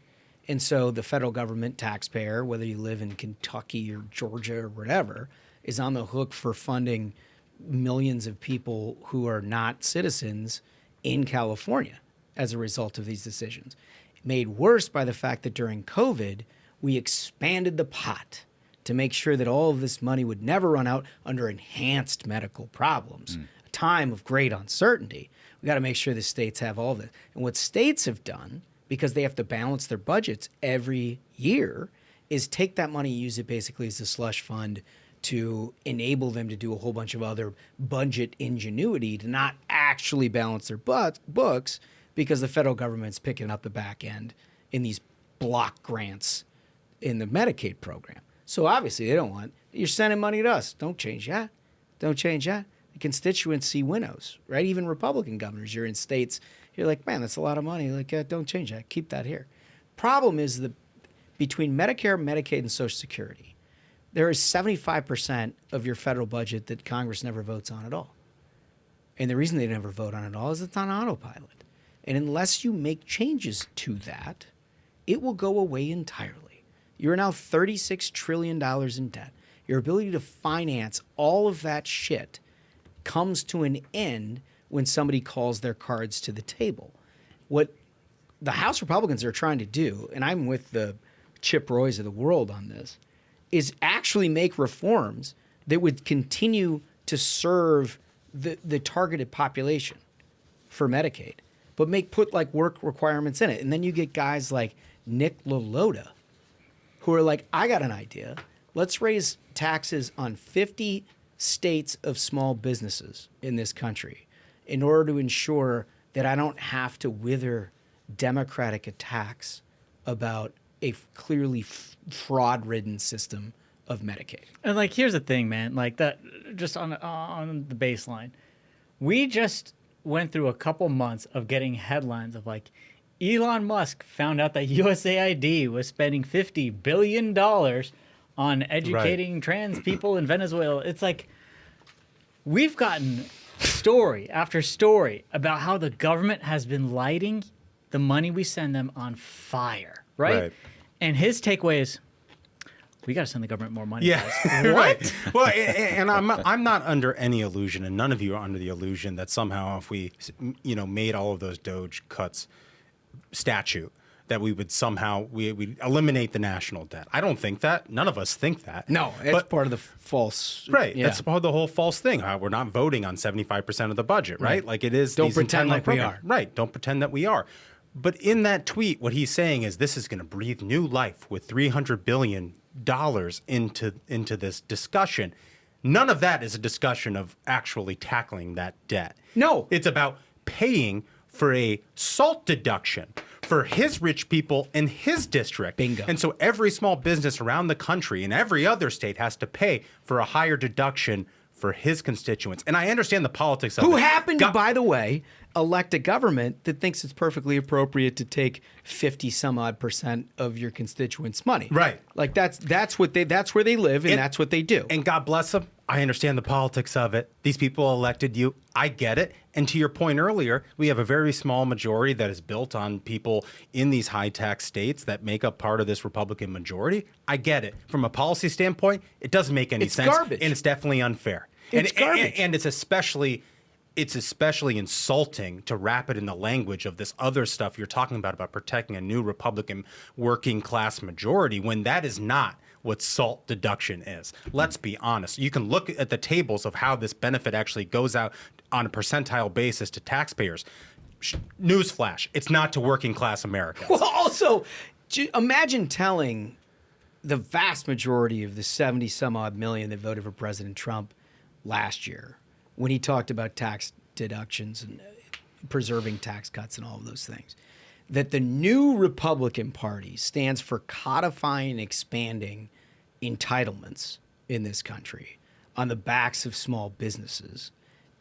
And so the federal government taxpayer, whether you live in Kentucky or Georgia or whatever, is on the hook for funding millions of people who are not citizens in California as a result of these decisions. Made worse by the fact that during COVID, we expanded the pot to make sure that all of this money would never run out under enhanced medical problems, a time of great uncertainty. We got to make sure the states have all of it. And what states have done, because they have to balance their budgets every year, is take that money and use it basically as a slush fund to enable them to do a whole bunch of other budget ingenuity to not actually balance their books because the federal government's picking up the back end in these block grants in the Medicaid program. So obviously they don't want, you're sending money to us. Don't change that. Don't change that. The constituency winnows, right? Even Republican governors, you're in states, you're like, man, that's a lot of money. Like, don't change that. Keep that here. Problem is between Medicare, Medicaid, and Social Security, there is 75% of your federal budget that Congress never votes on at all. And the reason they never vote on it all is it's on autopilot. And unless you make changes to that, it will go away entirely. You're now $36 trillion in debt. Your ability to finance all of that shit comes to an end when somebody calls their cards to the table. What the House Republicans are trying to do, and I'm with the Chip Roys of the world on this, is actually make reforms that would continue to serve the targeted population for Medicaid, but put like work requirements in it. And then you get guys like Nick LaLota who are like, I got an idea. Let's raise taxes on 50 states of small businesses in this country in order to ensure that I don't have to wither Democratic attacks about a clearly fraud-ridden system of Medicaid. And like, here's the thing, man. Like that, just on the baseline, we just went through a couple months of getting headlines of like, Elon Musk found out that USAID was spending $50 billion on educating trans people in Venezuela. It's like, we've gotten story after story about how the government has been lighting the money we send them on fire, right? And his takeaway is, we got to send the government more money. Yeah, guys. right. Well, and I'm not under any illusion, and none of you are under the illusion that somehow if we, made all of those Doge cuts statute, that we would somehow we eliminate the national debt. I don't think that. None of us think that. No, it's part of the false. Right. Yeah. That's part of the whole false thing. We're not voting on 75% of the budget, right? Like it is. Don't pretend like we are. Right. Don't pretend that we are. But in that tweet, what he's saying is this is going to breathe new life with $300 billion into this discussion. None of that is a discussion of actually tackling that debt. No. It's about paying for a SALT deduction for his rich people in his district. Bingo. And so every small business around the country and every other state has to pay for a higher deduction for his constituents. And I understand the politics of it. Who happened to, by the way, elect a government that thinks it's perfectly appropriate to take 50 some odd % of your constituents' money. Right. Like that's where they live and that's what they do. And God bless them. I understand the politics of it. These people elected you. I get it. And to your point earlier, we have a very small majority that is built on people in these high tax states that make up part of this Republican majority. I get it. From a policy standpoint, it doesn't make any sense. It's garbage. And it's definitely unfair. It's garbage. And it's especially insulting to wrap it in the language of this other stuff you're talking about protecting a new Republican working class majority, when that is not what SALT deduction is. Let's be honest. You can look at the tables of how this benefit actually goes out on a percentile basis to taxpayers. Newsflash, it's not to working class Americans. Well, also, imagine telling the vast majority of the 70 some odd million that voted for President Trump last year, when he talked about tax deductions and preserving tax cuts and all of those things, that the new Republican Party stands for codifying and expanding entitlements in this country on the backs of small businesses,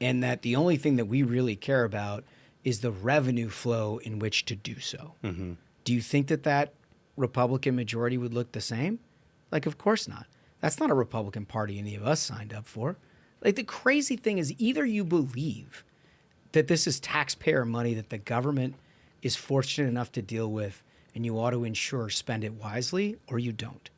and that the only thing that we really care about is the revenue flow in which to do so. Mm-hmm. Do you think that Republican majority would look the same? Like, of course not. That's not a Republican Party any of us signed up for. Like, the crazy thing is, either you believe that this is taxpayer money that the government is fortunate enough to deal with and you ought to ensure spend it wisely, or you don't.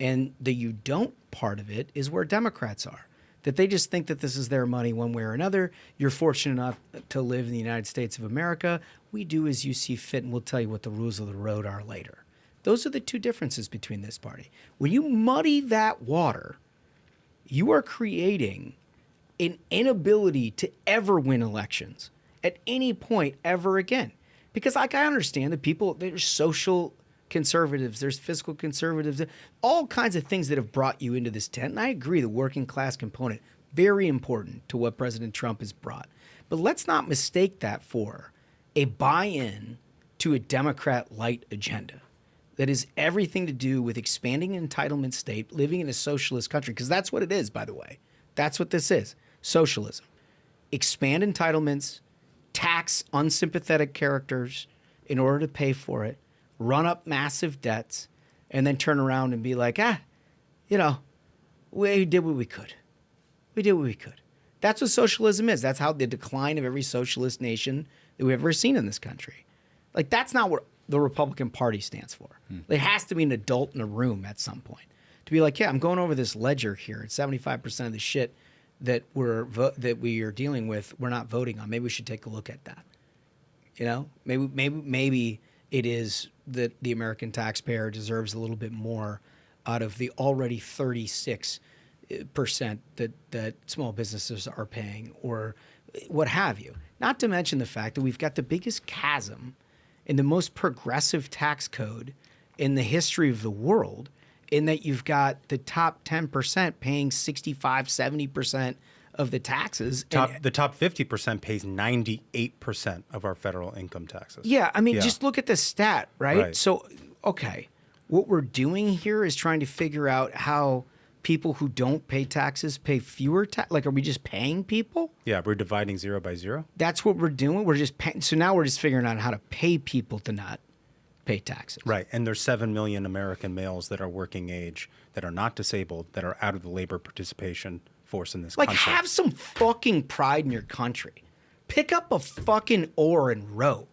And the you don't part of it is where Democrats are, that they just think that this is their money one way or another. You're fortunate enough to live in the United States of America. We do as you see fit, and we'll tell you what the rules of the road are later. Those are the two differences between this party. When you muddy that water, you are creating an inability to ever win elections at any point ever again. Because like, I understand that people, there's social conservatives, there's fiscal conservatives, all kinds of things that have brought you into this tent. And I agree, the working class component, very important to what President Trump has brought. But let's not mistake that for a buy-in to a Democrat light agenda that is everything to do with expanding an entitlement state, living in a socialist country, because that's what it is, by the way. That's what this is, socialism. Expand entitlements, tax unsympathetic characters in order to pay for it, run up massive debts, and then turn around and be like, we did what we could. We did what we could. That's what socialism is. That's how the decline of every socialist nation that we've ever seen in this country. Like, that's not what the Republican Party stands for. There has to be an adult in a room at some point to be like, yeah, I'm going over this ledger here. It's 75% of the shit that we are dealing with, we're not voting on. Maybe we should take a look at that. You know, maybe it is that the American taxpayer deserves a little bit more out of the already 36% that small businesses are paying, or what have you. Not to mention the fact that we've got the biggest chasm in the most progressive tax code in the history of the world, in that you've got the top 10% paying 65, 70% of the taxes. The top 50% pays 98% of our federal income taxes. Yeah, I mean, just look at the stat, right? So, okay, what we're doing here is trying to figure out how people who don't pay taxes pay fewer tax. Like, are we just paying people? Yeah, we're dividing 0 by 0. That's what we're doing. We're just paying. So now we're just figuring out how to pay people to not pay taxes. Right, and there's 7 million American males that are working age, that are not disabled, that are out of the labor participation force in this country. Like, have some fucking pride in your country. Pick up a fucking oar and row.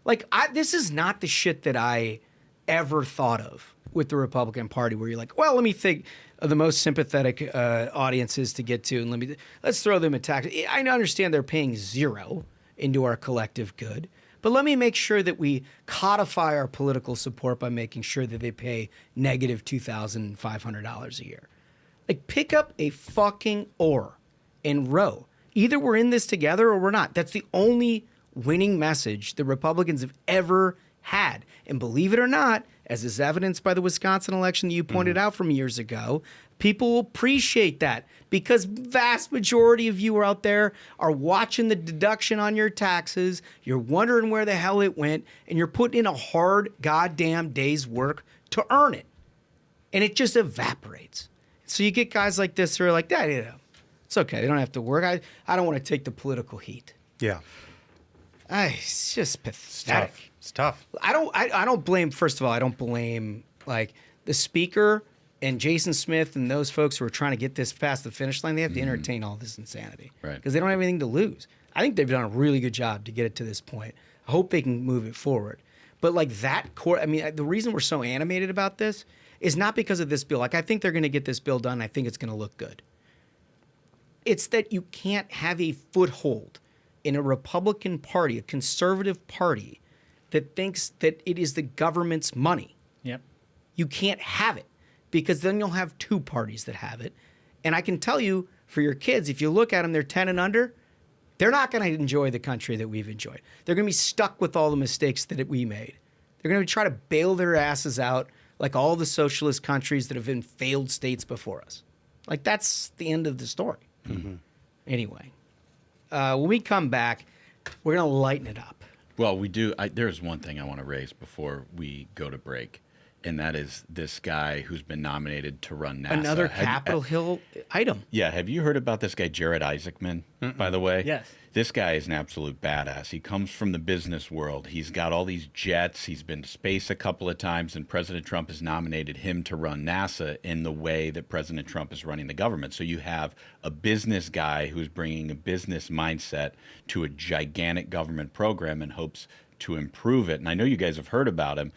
Like, this is not the shit that I ever thought of with the Republican Party, where you're like, well, let me think of the most sympathetic audiences to get to, and let's throw them a tax. I understand they're paying 0 into our collective good, but let me make sure that we codify our political support by making sure that they pay negative $2,500 a year. Like, pick up a fucking oar and row. Either we're in this together or we're not. That's the only winning message the Republicans have ever had. And believe it or not, as is evidenced by the Wisconsin election that you pointed out from years ago, people will appreciate that, because vast majority of you out there are watching the deduction on your taxes. You're wondering where the hell it went, and you're putting in a hard goddamn day's work to earn it. And it just evaporates. So you get guys like this who are like, that, you know, it's okay. They don't have to work. I don't want to take the political heat. Yeah. It's just pathetic. It's tough. I don't blame, first of all, I don't blame, like, the speaker and Jason Smith and those folks who are trying to get this past the finish line. They have to entertain all this insanity. Right. Because they don't have anything to lose. I think they've done a really good job to get it to this point. I hope they can move it forward. But, like, that core, I mean, the reason we're so animated about this is not because of this bill. Like, I think they're going to get this bill done. I think it's going to look good. It's that you can't have a foothold in a Republican Party, a conservative party, that thinks that it is the government's money. Yep. You can't have it, because then you'll have two parties that have it. And I can tell you, for your kids, if you look at them, they're 10 and under, they're not going to enjoy the country that we've enjoyed. They're going to be stuck with all the mistakes that we made. They're going to try to bail their asses out like all the socialist countries that have been failed states before us. Like, that's the end of the story. Anyway, when we come back, we're going to lighten it up. Well, we do. There's one thing I want to raise before we go to break, and that is this guy who's been nominated to run NASA. Another Capitol Hill item. Yeah. Have you heard about this guy, Jared Isaacman, by the way? Yes. This guy is an absolute badass. He comes from the business world. He's got all these jets. He's been to space a couple of times, and President Trump has nominated him to run NASA in the way that President Trump is running the government. So you have a business guy who's bringing a business mindset to a gigantic government program in hopes to improve it. And I know you guys have heard about him.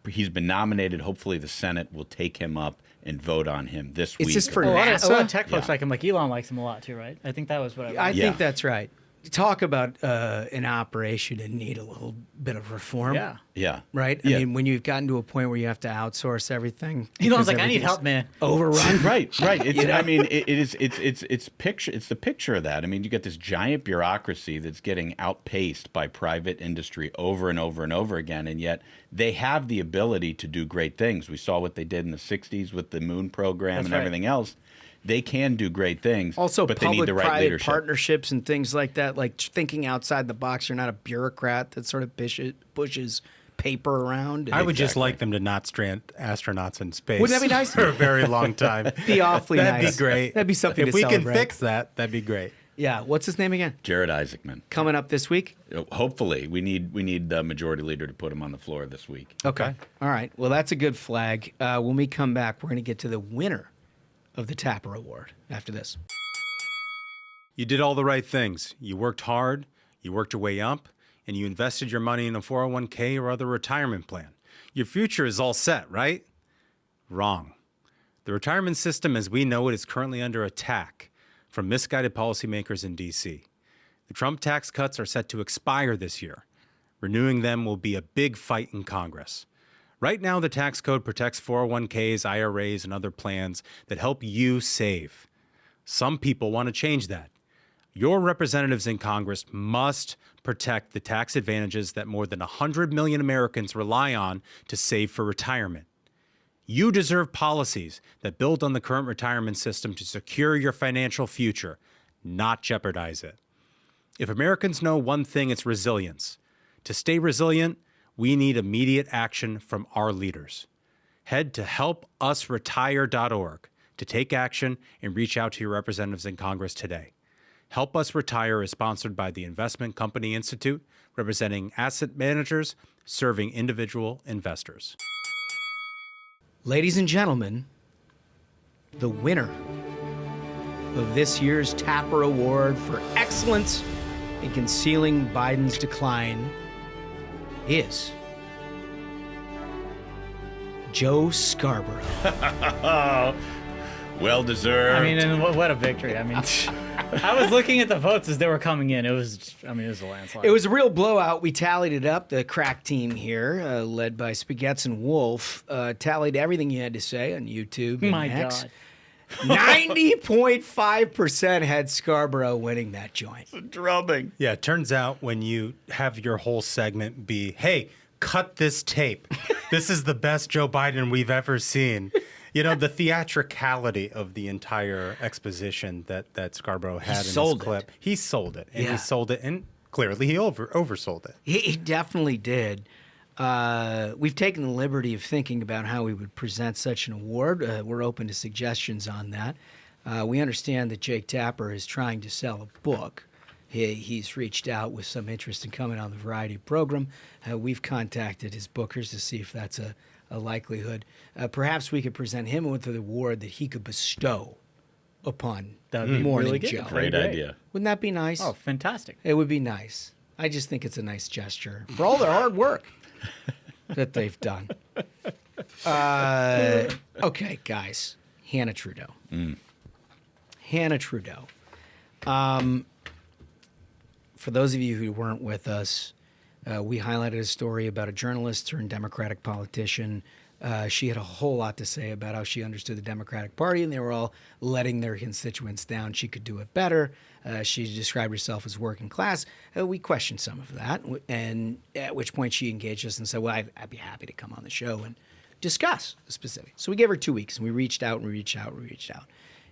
He's been nominated. Hopefully the Senate will take him up and vote on him this week. Is this for a lot NASA? of tech folks like him. Like Elon likes him a lot too, right? I think that was what I think that's right. Talk about an operation that need a little bit of reform. Yeah. Yeah. Right? I mean, when you've gotten to a point where you have to outsource everything. Elon's like, I need help, man. Overrun. Right. It's, I mean, it's the picture of that. I mean, you get this giant bureaucracy that's getting outpaced by private industry over and over and over again, and yet they have the ability to do great things. We saw what they did in the 60s with the moon program and everything else. They can do great things, also, but they need the right leadership. Partnerships and things like that, like thinking outside the box. You're not a bureaucrat that sort of pushes paper around. I would just like them to not strand astronauts in space. Wouldn't that be nice? For a very long time. Be awfully nice. That'd be great. That'd be something if to we celebrate. can fix that, that'd be great. Yeah. What's his name again? Jared Isaacman. Coming up this week? Hopefully. We need the majority leader to put him on the floor this week. Okay. All right. Well, that's a good flag. When we come back, we're going to get to the winner of the Tapper Award after this. You did all the right things. You worked hard, you worked your way up, and you invested your money in a 401k or other retirement plan. Your future is all set, right? Wrong. The retirement system as we know it is currently under attack from misguided policymakers in D.C. The Trump tax cuts are set to expire this year. Renewing them will be a big fight in Congress. Right now, the tax code protects 401ks, IRAs, and other plans that help you save. Some people want to change that. Your representatives in Congress must protect the tax advantages that more than 100 million Americans rely on to save for retirement. You deserve policies that build on the current retirement system to secure your financial future, not jeopardize it. If Americans know one thing, it's resilience. To stay resilient, we need immediate action from our leaders. Head to helpusretire.org to take action and reach out to your representatives in Congress today. Help Us Retire is sponsored by the Investment Company Institute, representing asset managers serving individual investors. Ladies and gentlemen, the winner of this year's Tapper Award for excellence in concealing Biden's decline is Joe Scarborough. Well deserved. I mean, and what a victory. I mean, I was looking at the votes as they were coming in. It was a landslide. It was a real blowout. We tallied it up. The crack team here, led by Spaghetts and Wolf, tallied everything you had to say on YouTube. And My X. God. 90.5% had Scarborough winning that joint. Drubbing. Yeah, it turns out when you have your whole segment be, hey, cut this tape. This is the best Joe Biden we've ever seen. You know, the theatricality of the entire exposition that Scarborough had in his clip. He sold it. And he sold it, and clearly he oversold it. He definitely did. We've taken the liberty of thinking about how we would present such an award. We're open to suggestions on that. We understand that Jake Tapper is trying to sell a book. He's reached out with some interest in coming on the Variety program. We've contacted his bookers to see if that's a likelihood. Perhaps we could present him with an award that he could bestow upon Morning really Joe. Great idea. Wouldn't that be nice? Oh, fantastic. It would be nice. I just think it's a nice gesture for all their hard work that they've done. Okay, guys. Hannah Trudo. Hannah Trudo. For those of you who weren't with us, we highlighted a story about a journalist turned Democratic politician. She had a whole lot to say about how she understood the Democratic Party, and they were all letting their constituents down. She could do it better. She described herself as working class. We questioned some of that, and at which point she engaged us and said, well, I'd be happy to come on the show and discuss the specifics. So we gave her 2 weeks, and we reached out.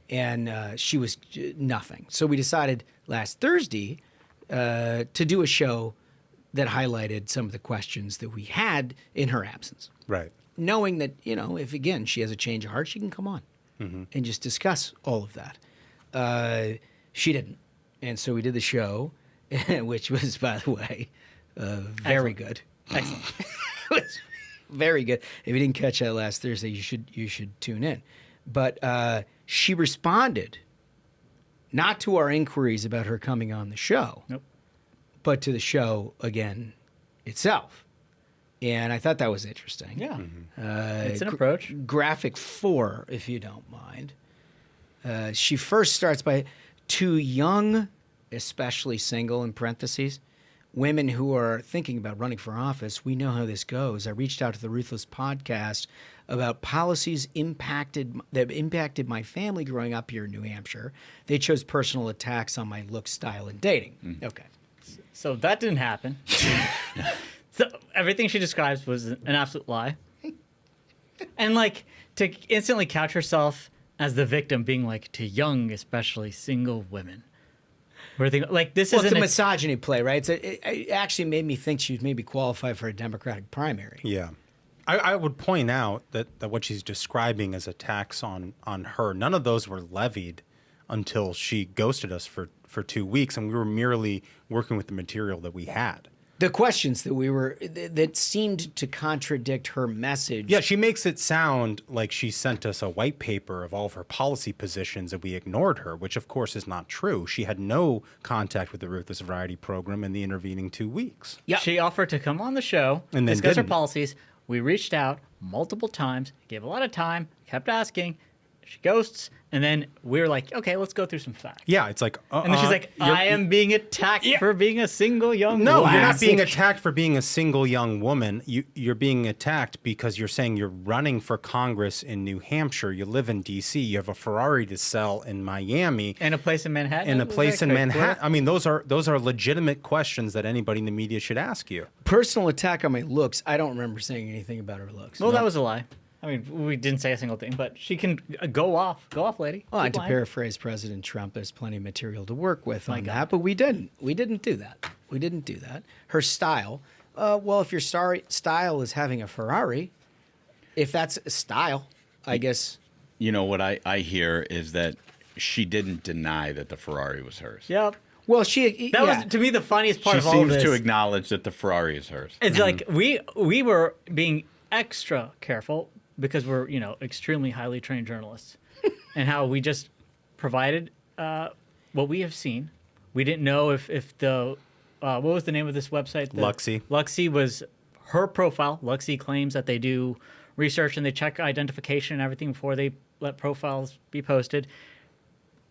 And she was nothing. So we decided last Thursday to do a show that highlighted some of the questions that we had in her absence. Right. Knowing that, if, again, she has a change of heart, she can come on and just discuss all of that. She didn't. And so we did the show, which was, by the way, very good. Excellent. It was very good. If you didn't catch that last Thursday, you should tune in. But she responded not to our inquiries about her coming on the show, but to the show again itself. And I thought that was interesting. Yeah. It's an approach. Graphic 4, if you don't mind. She first starts by two young, especially single in parentheses, women who are thinking about running for office. We know how this goes. I reached out to the Ruthless podcast about policies that impacted my family growing up here in New Hampshire. They chose personal attacks on my look, style, and dating. Okay. So that didn't happen. So everything she describes was an absolute lie. And to instantly couch herself as the victim, being to young, especially single women. This is it's a misogyny play, right? It actually made me think she was maybe qualified for a Democratic primary. Yeah. I would point out that what she's describing as attacks on her, none of those were levied until she ghosted us for 2 weeks, and we were merely working with the material that we had. The questions that seemed to contradict her message. Yeah, she makes it sound like she sent us a white paper of all of her policy positions and we ignored her, which of course is not true. She had no contact with the Ruthless Variety program in the intervening 2 weeks. Yeah. She offered to come on the show and discuss her policies. We reached out multiple times, gave a lot of time, kept asking. She ghosts. And then we were like, okay, let's go through some facts. Yeah, it's like... and then she's like, I am being attacked for being a single young woman. No, you're not being attacked for being a single young woman. You're being attacked because you're saying you're running for Congress in New Hampshire. You live in D.C. You have a Ferrari to sell in Miami. And a place in Manhattan. And a place in Manhattan. I mean, those are legitimate questions that anybody in the media should ask you. Personal attack on my looks. I don't remember saying anything about her looks. Well, that was a lie. I mean, we didn't say a single thing, but she can go off, lady. Well, and to paraphrase President Trump, there's plenty of material to work with on that, but we didn't. We didn't do that. We didn't do that. Her style, well, if your style is having a Ferrari, if that's a style, I guess. You know, what I hear is that she didn't deny that the Ferrari was hers. Yep. Well, was, to me, the funniest part of all this. She seems to acknowledge that the Ferrari is hers. It's like we were being extra careful because we're, extremely highly trained journalists and how we just provided what we have seen. We didn't know if the, what was the name of this website? Luxy. Luxy was her profile. Luxy claims that they do research and they check identification and everything before they let profiles be posted.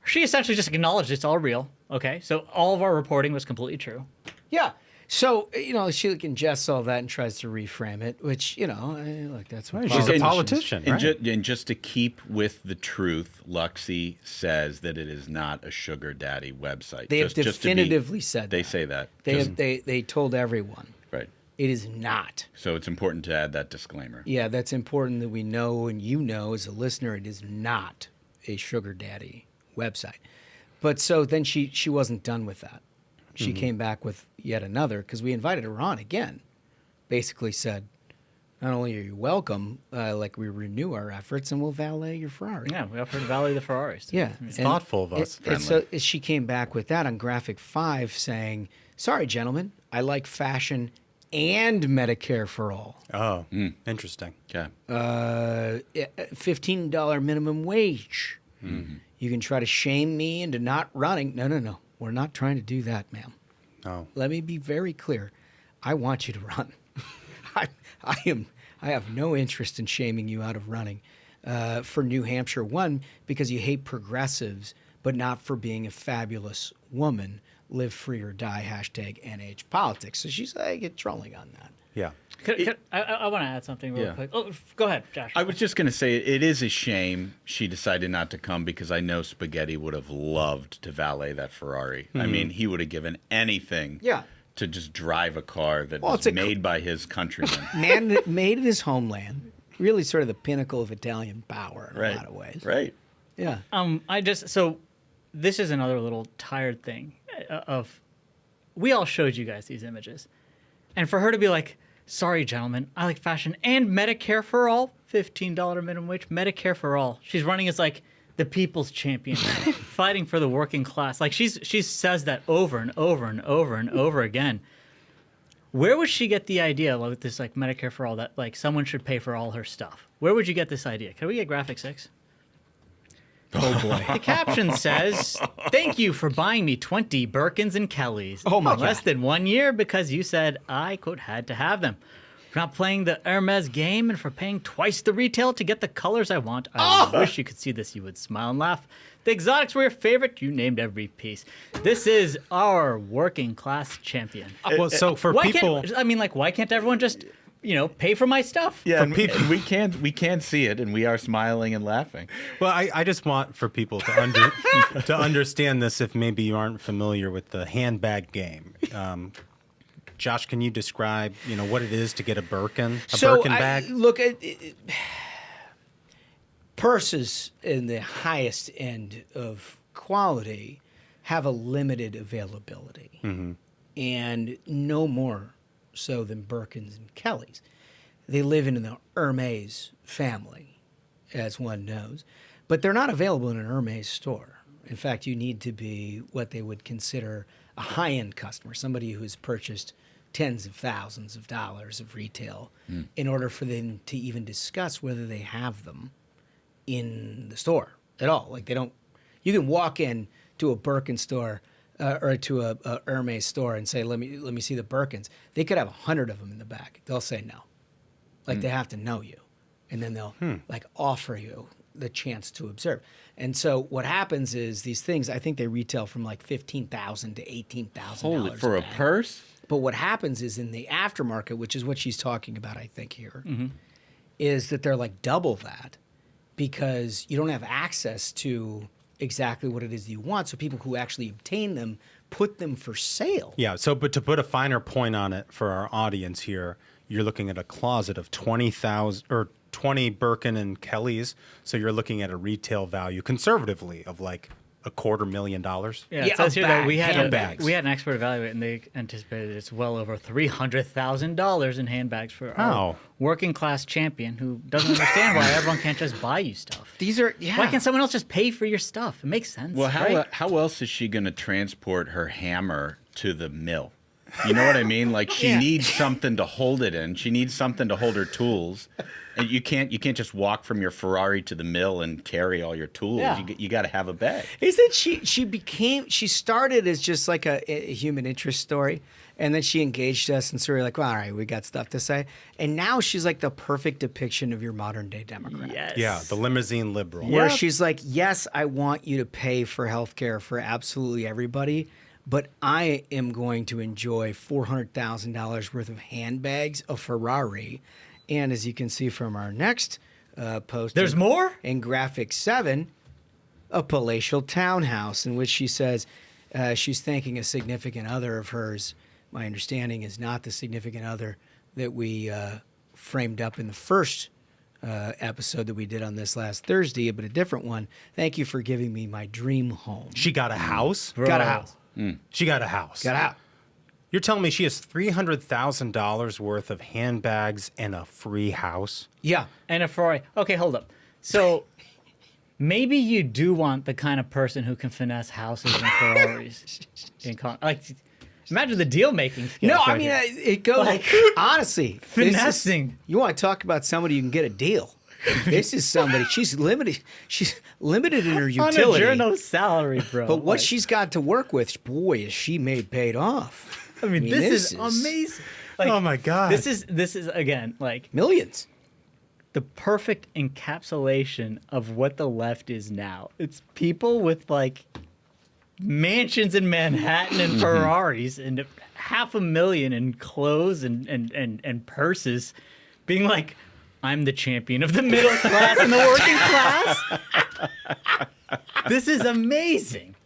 She essentially just acknowledged it's all real. Okay. So all of our reporting was completely true. Yeah. So, she ingests all that and tries to reframe it, which, look, that's what she's a politician, right? And just to keep with the truth, Luxy says that it is not a sugar daddy website. They have definitively said that. They say that. They told everyone. Right. It is not. So it's important to add that disclaimer. Yeah, that's important that we know, and you know as a listener, it is not a sugar daddy website. But so then she wasn't done with that. She came back with yet another, because we invited her on again. Basically said, not only are you welcome, we renew our efforts and we'll valet your Ferrari. Yeah, we offered to valet the Ferraris. Yeah. It's thoughtful of us. So she came back with that on graphic 5 saying, sorry, gentlemen, I like fashion and Medicare for all. Oh, interesting. Yeah. $15 minimum wage. Mm-hmm. You can try to shame me into not running. No. We're not trying to do that, ma'am. Oh. Let me be very clear. I want you to run. I have no interest in shaming you out of running for New Hampshire. One, because you hate progressives, but not for being a fabulous woman. Live free or die, #NH politics. So she's get trolling on that. Yeah. I want to add something real quick. Oh, go ahead, Josh. I was just going to say it is a shame she decided not to come, because I know Spaghetti would have loved to valet that Ferrari. I mean, he would have given anything to just drive a car that was made by his countrymen. Man that made in his homeland. Really sort of the pinnacle of Italian power in a lot of ways. Right. Yeah. So this is another little tired thing of, we all showed you guys these images. And for her to be like, sorry, gentlemen, I like fashion and Medicare for all, $15 minimum wage, Medicare for all. She's running as like the people's champion, fighting for the working class. Like she says that over and over and over and over again. Where would she get the idea with this like Medicare for all, that like someone should pay for all her stuff? Where would you get this idea? Can we get graphic 6? Oh boy. The caption says, "Thank you for buying me 20 Birkins and Kellys. Oh my God. Less than 1 year because you said I, quote, had to have them. For not playing the Hermes game and for paying twice the retail to get the colors I want. I wish you could see this. You would smile and laugh. The exotics were your favorite. You named every piece. This is our working class champion." Well, so for people, why can't everyone just, pay for my stuff? Yeah, we can't see it, and we are smiling and laughing. Well, I just want for people to understand this, if maybe you aren't familiar with the handbag game. Josh, can you describe, what it is to get a Birkin, Birkin bag? Look at purses in the highest end of quality have a limited availability, and no more so than Birkins and Kellys. They live in the Hermes family, as one knows, but they're not available in an Hermes store. In fact, you need to be what they would consider a high-end customer, somebody who's purchased tens of thousands of dollars of retail in order for them to even discuss whether they have them in the store at all. Like they don't. You can walk in to a Birkin store or to a Hermes store and say, "Let me see the Birkins." They could have 100 of them in the back. They'll say no. Like they have to know you, and then they'll like offer you the chance to observe. And so what happens is these things, I think they retail from like $15,000 to $18,000 for a purse. But what happens is in the aftermarket, which is what she's talking about, I think here, is that they're like double that because you don't have access to exactly what it is that you want. So people who actually obtain them put them for sale. Yeah. So, but to put a finer point on it for our audience here, you're looking at a closet of 20,000 or 20 Birkin and Kellys. So you're looking at a retail value conservatively of like $250,000. Yeah, it says here that we had handbags. We had an expert evaluate, and they anticipated it's well over $300,000 in handbags for our working class champion who doesn't understand why everyone can't just buy you stuff. These are Why can't someone else just pay for your stuff? It makes sense. Well, right? how else is she going to transport her hammer to the mill? You know what I mean? Like she needs something to hold it in. She needs something to hold her tools. And you can't just walk from your Ferrari to the mill and carry all your tools. Yeah. You got to have a bag. Isn't she started as just like a human interest story, and then she engaged us and sort of like, well, all right, we got stuff to say. And now she's like the perfect depiction of your modern day Democrat. Yes. Yeah, the limousine liberal. Where she's like, yes, I want you to pay for healthcare for absolutely everybody, but I am going to enjoy $400,000 worth of handbags, a Ferrari, and as you can see from our next post, there's more in graphic 7, a palatial townhouse, in which she says she's thanking a significant other of hers. My understanding is not the significant other that we framed up in the first episode that we did on this last Thursday, but a different one. Thank you for giving me my dream home. She got a house? Got a house. She got a house. Got out. You're telling me she has $300,000 worth of handbags and a free house? Yeah. And a Ferrari. Okay, hold up. So maybe you do want the kind of person who can finesse houses and Ferraris. Imagine the deal making skills. No, right I mean, here. it goes, honestly. Finessing. You want to talk about somebody who can get a deal. This is somebody, she's limited in her utility. On a journal salary, bro. But what she's got to work with, boy, is she made paid off. I mean, this is amazing. Like, oh my God. This is again like millions. The perfect encapsulation of what the left is now. It's people with like mansions in Manhattan and Ferraris and $500,000 in clothes and purses being like, I'm the champion of the middle class and the working class. This is amazing.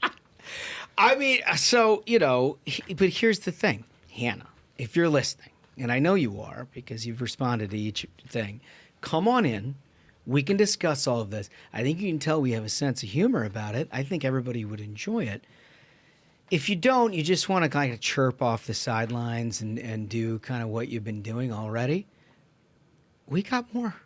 I mean, so, but here's the thing, Hannah, if you're listening, and I know you are because you've responded to each thing, come on in. We can discuss all of this. I think you can tell we have a sense of humor about it. I think everybody would enjoy it. If you don't, you just want to kind of chirp off the sidelines and do kind of what you've been doing already. We got more.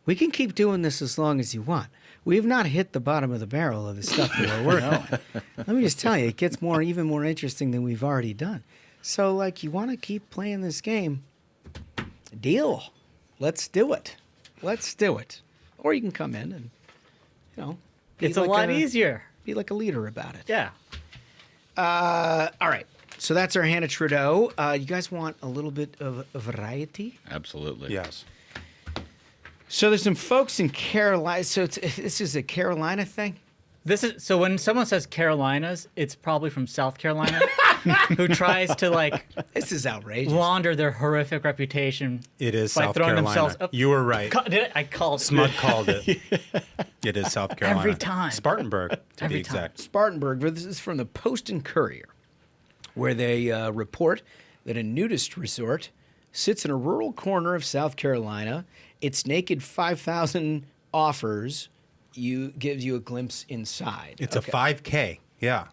We can keep doing this as long as you want. We have not hit the bottom of the barrel of the stuff that we're working on. Let me just tell you, it gets even more interesting than we've already done. So, like, you want to keep playing this game? Deal. Let's do it. Let's do it. Or you can come in and, it's a lot easier. Be like a leader about it. Yeah. All right. So that's our Hannah Trudo. You guys want a little bit of variety? Absolutely. Yes. So there's some folks in Carolina. So this is a Carolina thing? So when someone says Carolinas, it's probably from South Carolina who tries to this is outrageous. Launder their horrific reputation. It is by South throwing Carolina. Themselves up. You were right. I called it. Smug called it. It is South Carolina. Every time. Spartanburg, to Every be exact. Spartanburg. This is from the Post and Courier, where they report that a nudist resort sits in a rural corner of South Carolina. Its naked 5,000 offers gives you a glimpse inside. It's a 5K. Yeah.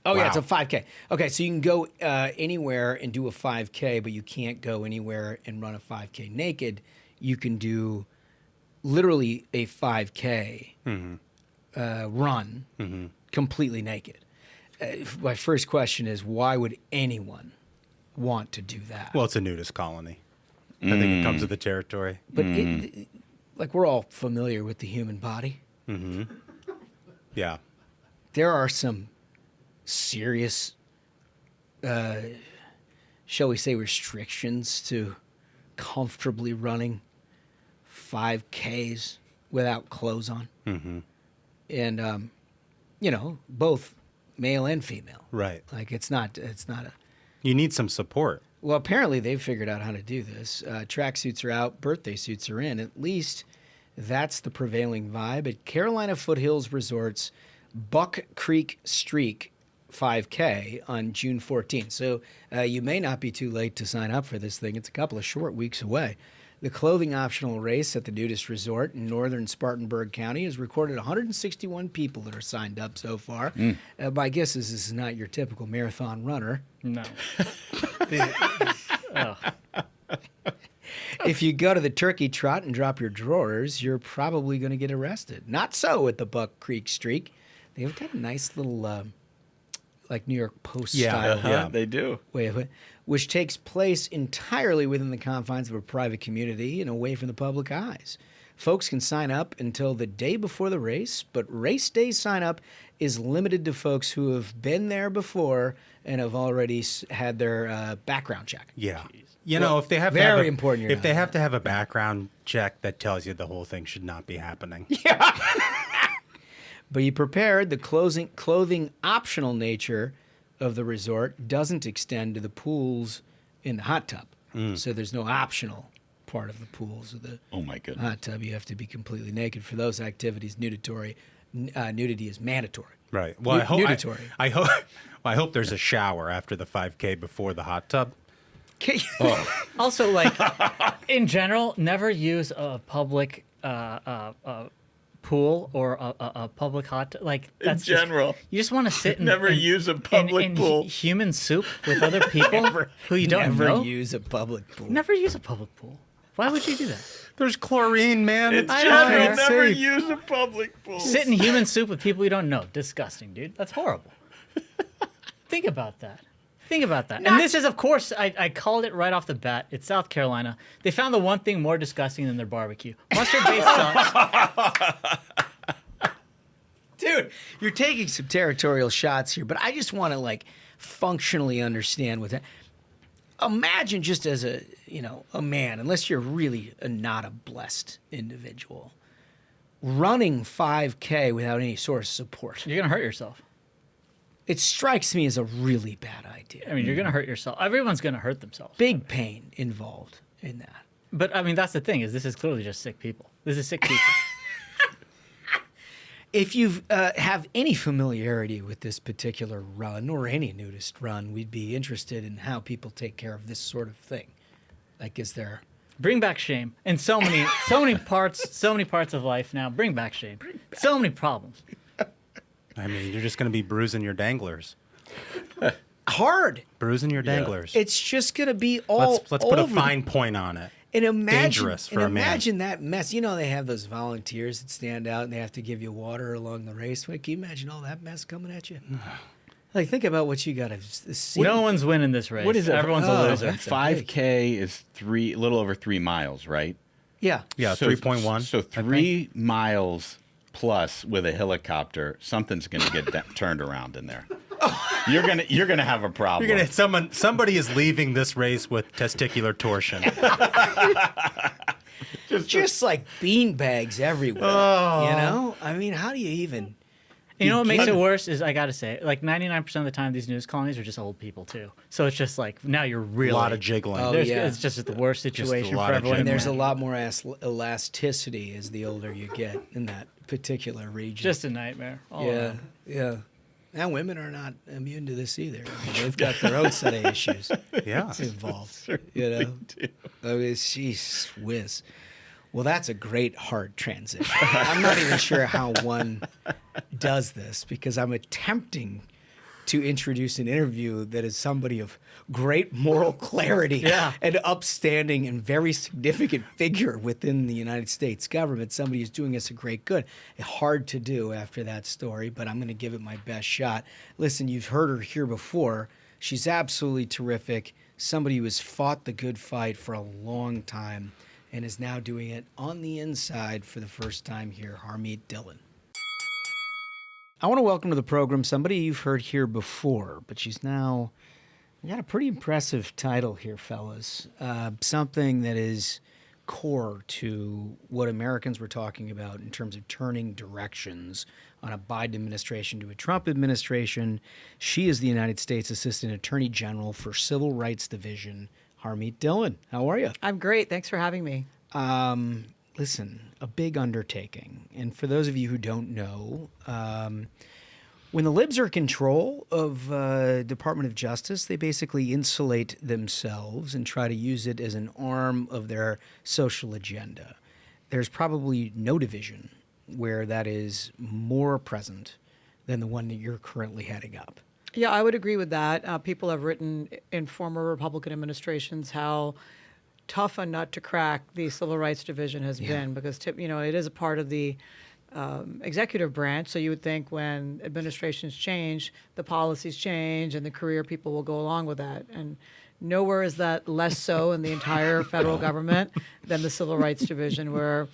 Oh, Wow. yeah, it's a 5K. Okay, so you can go anywhere and do a 5K, but you can't go anywhere and run a 5K naked. You can do literally a 5K run completely naked. My first question is, why would anyone want to do that. Well, it's a nudist colony. I think it comes with the territory. But like we're all familiar with the human body. Mm-hmm. Yeah. There are some serious, shall we say, restrictions to comfortably running 5Ks without clothes on. Mm-hmm. And, both male and female. Right. Like it's not a... You need some support. Well, apparently they've figured out how to do this. Tracksuits are out, birthday suits are in. At least that's the prevailing vibe at Carolina Foothills Resort's Buck Creek Streak 5K on June 14th. So you may not be too late to sign up for this thing. It's a couple of short weeks away. The clothing optional race at the nudist resort in northern Spartanburg County has recorded 161 people that are signed up so far. My guess is this is not your typical marathon runner. No. If you go to the turkey trot and drop your drawers, you're probably going to get arrested. Not so at the Buck Creek Streak. They've got a nice little, like New York Post style. Yeah, they do. Way of it, which takes place entirely within the confines of a private community and away from the public eyes. Folks can sign up until the day before the race, but race day sign up is limited to folks who have been there before and have already had their background check. Yeah. If they have important. If they have to have a background check that tells you the whole thing should not be happening. Yeah. But you prepared, the clothing optional nature of the resort doesn't extend to the pools in the hot tub. So there's no optional part of the pools or the hot tub. You have to be completely naked. For those activities, nudity is mandatory. Right. Well, I hope there's a shower after the 5K before the hot tub. Also, like, in general, never use a public pool or a public hot tub. Like, that's in general. You just want to sit and never use a public pool. Human soup with other people who you don't know. Never use a public pool. Never use a public pool. Why would you do that? There's chlorine, man. It's general. Never use a public pool. Sit in human soup with people you don't know. Disgusting, dude. That's horrible. Think about that. And this is, of course, I called it right off the bat. It's South Carolina. They found the one thing more disgusting than their barbecue. Mustard-based sauce. Dude, you're taking some territorial shots here, but I just want to, functionally understand what that... Imagine just as a man, unless you're really not a blessed individual, running 5K without any sort of support. You're going to hurt yourself. It strikes me as a really bad idea. I mean, you're going to hurt yourself. Everyone's going to hurt themselves. Big pain involved in that. But, I mean, that's the thing, is this is clearly just sick people. This is sick people. If you have any familiarity with this particular run or any nudist run, we'd be interested in how people take care of this sort of thing. Like, is there... Bring back shame. And so many parts of life now. Bring back shame. So many problems. I mean, you're just going to be bruising your danglers. Hard. Bruising your danglers. It's just going to be all Let's put a fine point on it. And Dangerous for a man. Imagine that mess. You know, they have those volunteers that stand out and they have to give you water along the raceway. Can you imagine all that mess coming at you? Like, think about what you got to see. No one's winning this race. What is it? Everyone's a loser. 5K is a little over 3 miles, right? Yeah. Yeah, so, 3.1. So 3 miles plus with a helicopter, something's going to get turned around in there. You're gonna have a problem. Somebody is leaving this race with testicular torsion. just like bean bags everywhere. I mean, how do you even? You know what makes it worse is, I gotta say, like 99% of the time, these news colonies are just old people too. So it's just like, now you're really... A lot of jiggling. It's just the worst situation for everyone. And there's a lot more elasticity as the older you get in that particular region. Just a nightmare. Yeah. And women are not immune to this either. I mean, they've got their own set of issues involved. I mean, she's whiz. Well, that's a great hard transition. I'm not even sure how one does this, because I'm attempting to introduce an interview that is somebody of great moral clarity and upstanding and very significant figure within the United States government. Somebody who's doing us a great good. Hard to do after that story, but I'm going to give it my best shot. Listen, you've heard her here before. She's absolutely terrific. Somebody who has fought the good fight for a long time and is now doing it on the inside for the first time here, Harmeet Dhillon. I want to welcome to the program somebody you've heard here before, but she's now got a pretty impressive title here, fellas. Something that is core to what Americans were talking about in terms of turning directions on a Biden administration to a Trump administration. She is the United States Assistant Attorney General for Civil Rights Division, Harmeet Dhillon. How are you? I'm great. Thanks for having me. Listen, a big undertaking. And for those of you who don't know, when the libs are in control of Department of Justice, they basically insulate themselves and try to use it as an arm of their social agenda. There's probably no division where that is more present than the one that you're currently heading up. Yeah, I would agree with that. People have written in former Republican administrations how tough a nut to crack the Civil Rights Division has been, because it is a part of the executive branch. So you would think when administrations change, the policies change, and the career people will go along with that. And nowhere is that less so in the entire federal government than the Civil Rights Division, where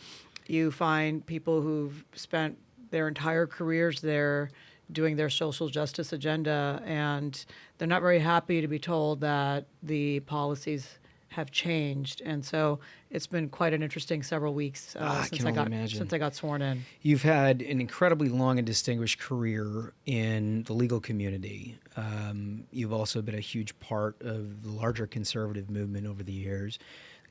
you find people who've spent their entire careers there doing their social justice agenda, and they're not very happy to be told that the policies have changed. And so it's been quite an interesting several weeks since I got sworn in. You've had an incredibly long and distinguished career in the legal community. You've also been a huge part of the larger conservative movement over the years.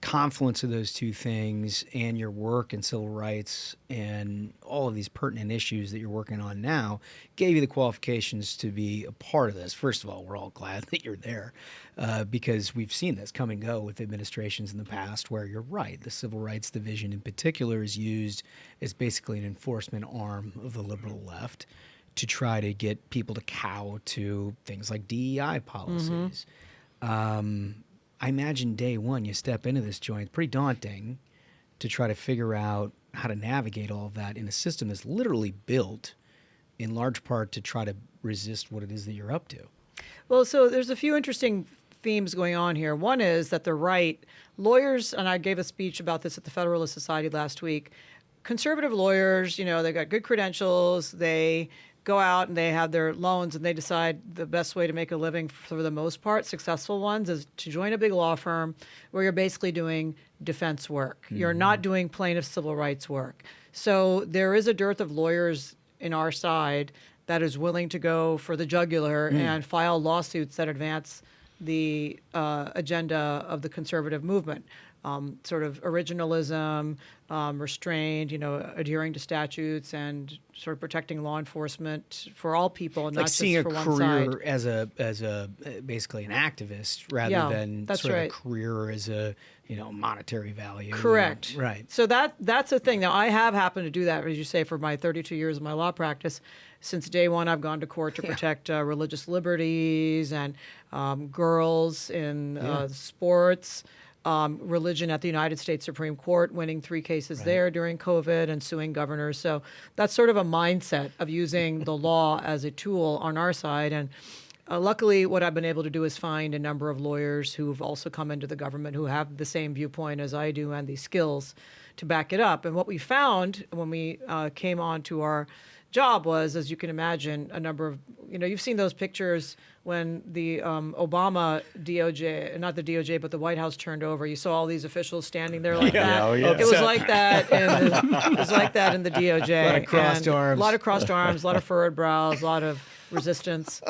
Confluence of those two things and your work in civil rights and all of these pertinent issues that you're working on now gave you the qualifications to be a part of this. First of all, we're all glad that you're there because we've seen this come and go with administrations in the past where you're right. The Civil Rights Division in particular is used as basically an enforcement arm of the liberal left to try to get people to cow to things like DEI policies. I imagine day one you step into this joint, pretty daunting to try to figure out how to navigate all of that in a system that's literally built in large part to try to resist what it is that you're up to. Well, so there's a few interesting themes going on here. One is that the right lawyers, and I gave a speech about this at the Federalist Society last week, conservative lawyers, they got good credentials, they go out and they have their loans and they decide the best way to make a living for the most part, successful ones, is to join a big law firm where you're basically doing defense work. Mm-hmm. You're not doing plaintiff civil rights work. So there is a dearth of lawyers in our side that is willing to go for the jugular and file lawsuits that advance the agenda of the conservative movement. Sort of originalism, restraint, adhering to statutes and sort of protecting law enforcement for all people, and like not just seeing for one a side. career as a basically an activist rather than sort of a career as a monetary value. Correct. Right. So that's a thing. Now I have happened to do that, as you say, for my 32 years of my law practice. Since day one, I've gone to court to protect religious liberties and girls in sports. Religion at the United States Supreme Court, winning 3 cases there during COVID and suing governors. So that's sort of a mindset of using the law as a tool on our side. And luckily, what I've been able to do is find a number of lawyers who have also come into the government who have the same viewpoint as I do and the skills to back it up. And what we found when we came on to our job was, as you can imagine, a number of, you've seen those pictures when the Obama DOJ, not the DOJ, but the White House turned over. You saw all these officials standing there like that. Oh, yeah. It was like that. It was like that in the DOJ. A lot of crossed arms. A lot of crossed arms, a lot of furrowed brows, a lot of resistance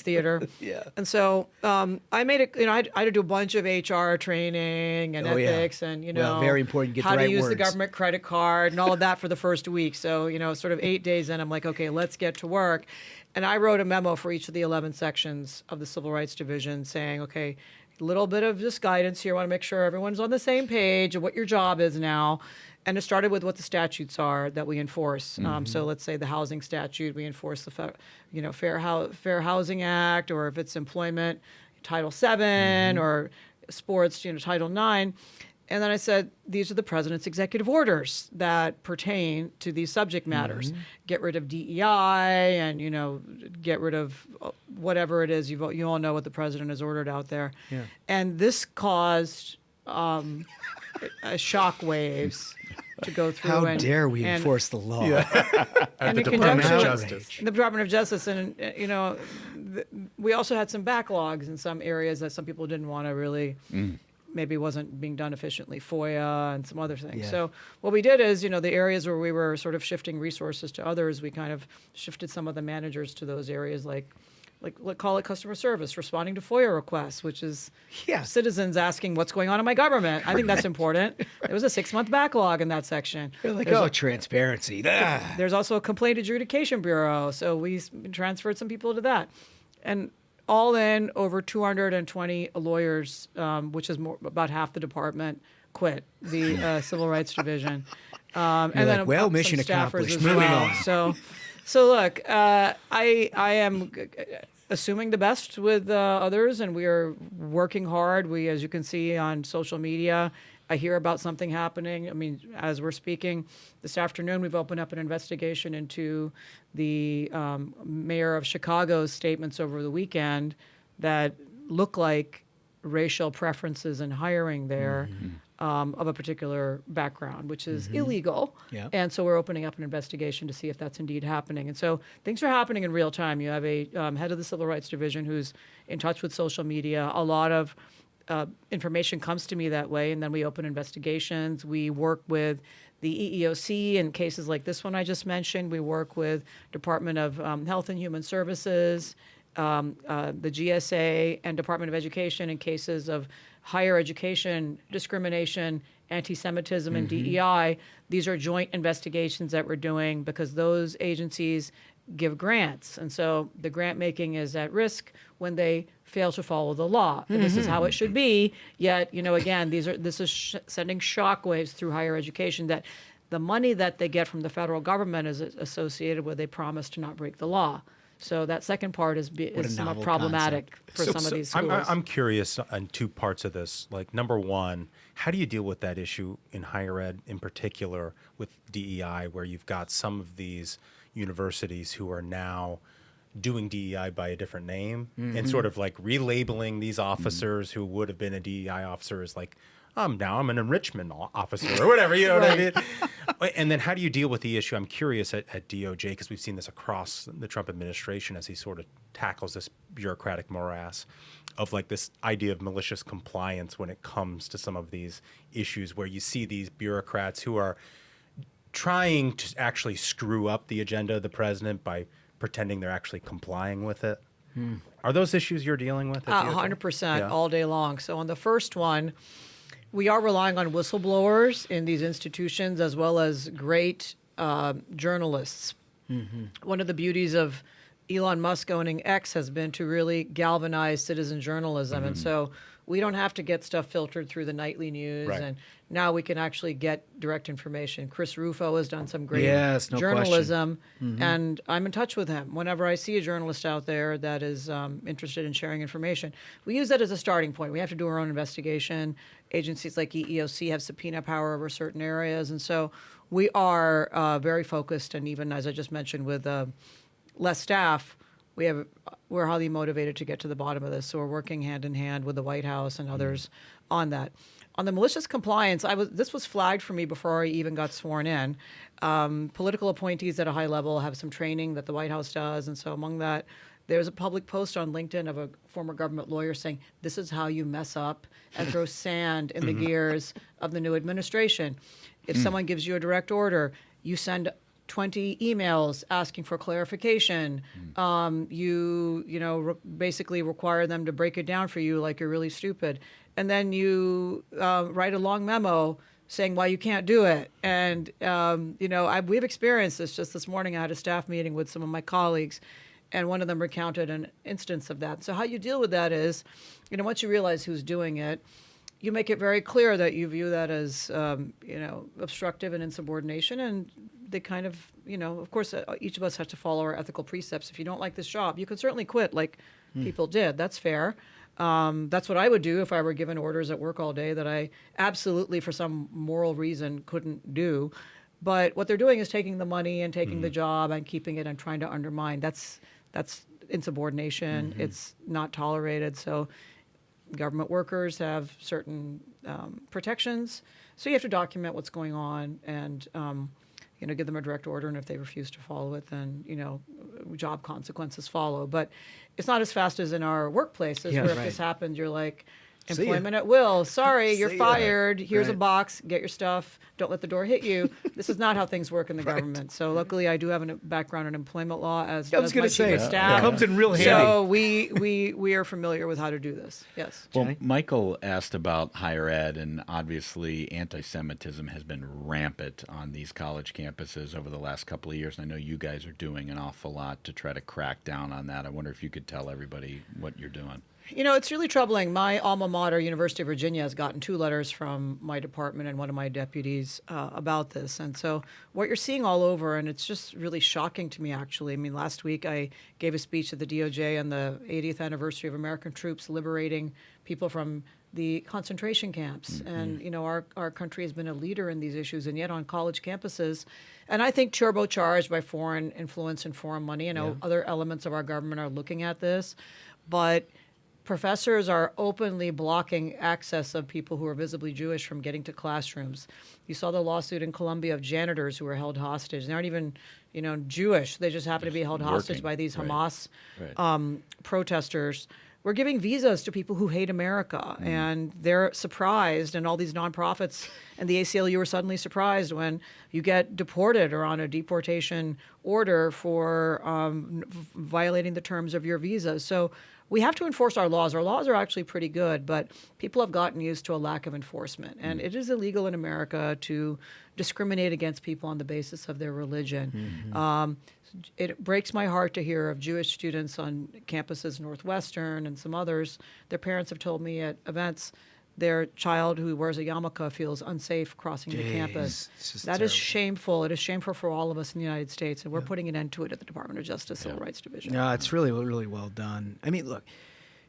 theater. Yeah. And so I made it, I had to do a bunch of HR training and ethics and, well, very important. Get how the right to use words. the government credit card and all of that for the first week. So, sort of 8 days in, I'm like, okay, let's get to work. And I wrote a memo for each of the 11 sections of the Civil Rights Division saying, okay, a little bit of just guidance here. I want to make sure everyone's on the same page of what your job is now. And it started with what the statutes are that we enforce. So let's say the housing statute, we enforce the Fair Housing Act, or if it's employment, Title VII, or sports, Title IX. And then I said, these are the president's executive orders that pertain to these subject matters. Get rid of DEI and, get rid of whatever it is. You all know what the president has ordered out there. Yeah. And this caused shock waves to go through. How dare we enforce the law? And the Department of Justice. The Department of Justice. And, we also had some backlogs in some areas that some people didn't want to really... maybe wasn't being done efficiently, FOIA and some other things. Yeah. So what we did is, the areas where we were sort of shifting resources to others, we kind of shifted some of the managers to those areas like call it customer service, responding to FOIA requests, which is citizens asking what's going on in my government. I think that's important. There was a 6-month backlog in that section. You're like, transparency. There's also a complaint adjudication bureau. So we transferred some people to that. And all in, over 220 lawyers, which is about half the department, quit the Civil Rights Division. And then mission accomplished. As Moving well. on. So look, I am assuming the best with others, and we are working hard. We, as you can see on social media, I hear about something happening. I mean, as we're speaking this afternoon, we've opened up an investigation into the mayor of Chicago's statements over the weekend that look like racial preferences in hiring there of a particular background, which is illegal. Yeah. And so we're opening up an investigation to see if that's indeed happening. And so things are happening in real time. You have a head of the Civil Rights Division who's in touch with social media. A lot of information comes to me that way, and then we open investigations. We work with the EEOC in cases like this one I just mentioned. We work with Department of Health and Human Services, the GSA, and Department of Education in cases of higher education discrimination, antisemitism, and DEI. These are joint investigations that we're doing because those agencies give grants. And so the grant making is at risk when they fail to follow the law. And this is how it should be. Yet, again, this is sending shockwaves through higher education that the money that they get from the federal government is associated with a promise to not break the law. So that second part is somewhat problematic for some of these schools. I'm curious on two parts of this. Like, number one, how do you deal with that issue in higher ed, in particular with DEI, where you've got some of these universities who are now doing DEI by a different name and sort of like relabeling these officers who would have been a DEI officer as like, now I'm an enrichment officer or whatever, you know what I mean? And then how do you deal with the issue? I'm curious at DOJ, because we've seen this across the Trump administration as he sort of tackles this bureaucratic morass of like this idea of malicious compliance when it comes to some of these issues where you see these bureaucrats who are trying to actually screw up the agenda of the president by pretending they're actually complying with it. Are those issues you're dealing with? 100% all day long. So on the first one, we are relying on whistleblowers in these institutions as well as great journalists. One of the beauties of Elon Musk owning X has been to really galvanize citizen journalism. And so we don't have to get stuff filtered through the nightly news. Right. And now we can actually get direct information. Chris Rufo has done some great no journalism. And I'm in touch with him whenever I see a journalist out there that is interested in sharing information. We use that as a starting point. We have to do our own investigation. Agencies like EEOC have subpoena power over certain areas. And so we are very focused. And even as I just mentioned with less staff, we're highly motivated to get to the bottom of this. So we're working hand in hand with the White House and others on that. On the malicious compliance, this was flagged for me before I even got sworn in. Political appointees at a high level have some training that the White House does. And so among that, there's a public post on LinkedIn of a former government lawyer saying, this is how you mess up and throw sand in the gears of the new administration. If someone gives you a direct order, you send 20 emails asking for clarification. You basically require them to break it down for you like you're really stupid. And then you write a long memo saying why you can't do it. And, we've experienced this. Just this morning, I had a staff meeting with some of my colleagues, and one of them recounted an instance of that. So how you deal with that is, once you realize who's doing it, you make it very clear that you view that as, obstructive and insubordination. And they kind of, of course, each of us has to follow our ethical precepts. If you don't like this job, you can certainly quit like people did. That's fair. That's what I would do if I were given orders at work all day that I absolutely, for some moral reason, couldn't do. But what they're doing is taking the money and taking the job and keeping it and trying to undermine. That's insubordination. It's not tolerated. So government workers have certain protections. So you have to document what's going on and give them a direct order. And if they refuse to follow it, then job consequences follow. But it's not as fast as in our workplaces where if this happens, you're like, employment at will. Sorry, you're fired. Here's a box. Get your stuff. Don't let the door hit you. This is not how things work in the government. So luckily, I do have a background in employment law as I was going to say of staff. It comes in real handy. So we are familiar with how to do this. Yes. Well, Michael asked about higher ed, and obviously anti-Semitism has been rampant on these college campuses over the last couple of years. And I know you guys are doing an awful lot to try to crack down on that. I wonder if you could tell everybody what you're doing. It's really troubling. My alma mater, University of Virginia, has gotten 2 letters from my department and one of my deputies about this. And so what you're seeing all over, and it's just really shocking to me, actually. I mean, last week I gave a speech at the DOJ on the 80th anniversary of American troops liberating people from the concentration camps. And, our country has been a leader in these issues, and yet on college campuses, and I think turbocharged by foreign influence and foreign money. I know other elements of our government are looking at this, but professors are openly blocking access of people who are visibly Jewish from getting to classrooms. You saw the lawsuit in Colombia of janitors who were held hostage. They aren't even, Jewish. They just happen to be held hostage by these Hamas protesters. We're giving visas to people who hate America, and they're surprised. And all these nonprofits and the ACLU are suddenly surprised when you get deported or on a deportation order for violating the terms of your visa. So we have to enforce our laws. Our laws are actually pretty good, but people have gotten used to a lack of enforcement. And it is illegal in America to discriminate against people on the basis of their religion. It breaks my heart to hear of Jewish students on campuses, Northwestern and some others. Their parents have told me at events their child who wears a yarmulke feels unsafe crossing the campus. That is shameful. It is shameful for all of us in the United States, and we're putting an end to it at the Department of Justice Civil Rights Division. No, it's really, really well done. I mean, look,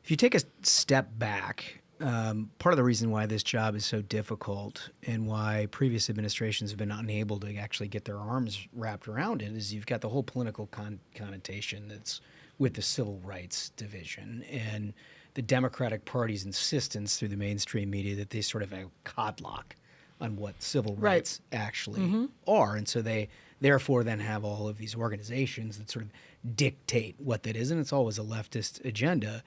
if you take a step back, part of the reason why this job is so difficult and why previous administrations have been unable to actually get their arms wrapped around it is you've got the whole political connotation that's with the Civil Rights Division and the Democratic Party's insistence through the mainstream media that they sort of have a codlock on what civil rights actually are. And so they therefore then have all of these organizations that sort of dictate what that is, and it's always a leftist agenda.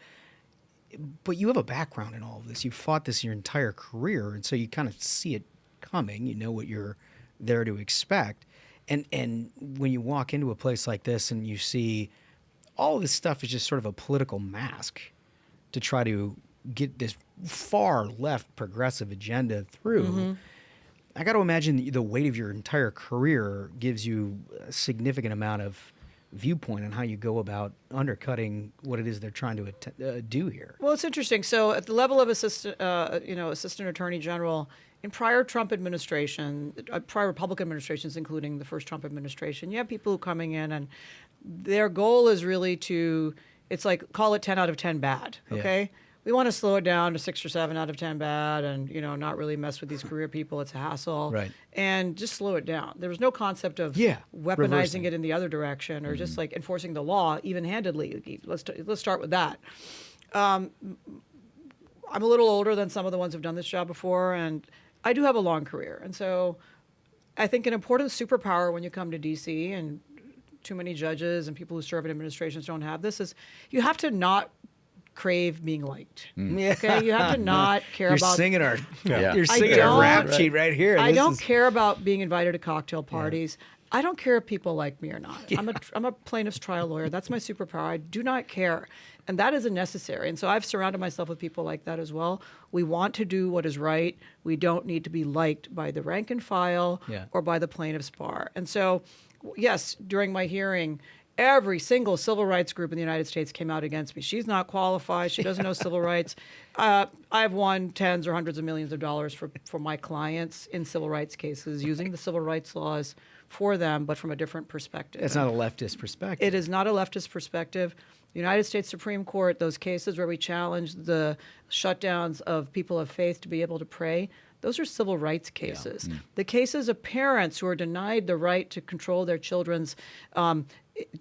But you have a background in all of this. You've fought this your entire career, and so you kind of see it coming. You know what you're there to expect. And when you walk into a place like this and you see all of this stuff is just sort of a political mask to try to get this far left progressive agenda through, I got to imagine the weight of your entire career gives you a significant amount of viewpoint on how you go about undercutting what it is they're trying to do here. Well, it's interesting. So at the level of assistant attorney general, in prior Trump administration, prior Republican administrations, including the first Trump administration, you have people who are coming in and their goal is really to, it's like, call it 10 out of 10 bad, okay? Yeah. We want to slow it down to 6 or 7 out of 10 bad and, not really mess with these career people. It's a hassle. Right. And just slow it down. There was no concept of weaponizing it in the other direction or just like enforcing the law even-handedly. Let's start with that. I'm a little older than some of the ones who've done this job before, and I do have a long career. And so I think an important superpower when you come to D.C., and too many judges and people who serve in administrations don't have this, is you have to not crave being liked. Okay, you have to not care about. You're singing our rap sheet right here. I don't care about being invited to cocktail parties. I don't care if people like me or not. I'm a plaintiff's trial lawyer. That's my superpower. I do not care, and that isn't necessary. And so I've surrounded myself with people like that as well. We want to do what is right. We don't need to be liked by the rank and file or by the plaintiff's bar. And so, yes, during my hearing, every single civil rights group in the United States came out against me. She's not qualified. She doesn't know civil rights. I've won tens or hundreds of millions of dollars for my clients in civil rights cases using the civil rights laws for them, but from a different perspective. It's not a leftist perspective. It is not a leftist perspective. The United States Supreme Court, those cases where we challenged the shutdowns of people of faith to be able to pray, those are civil rights cases. Yeah. The cases of parents who are denied the right to control their children's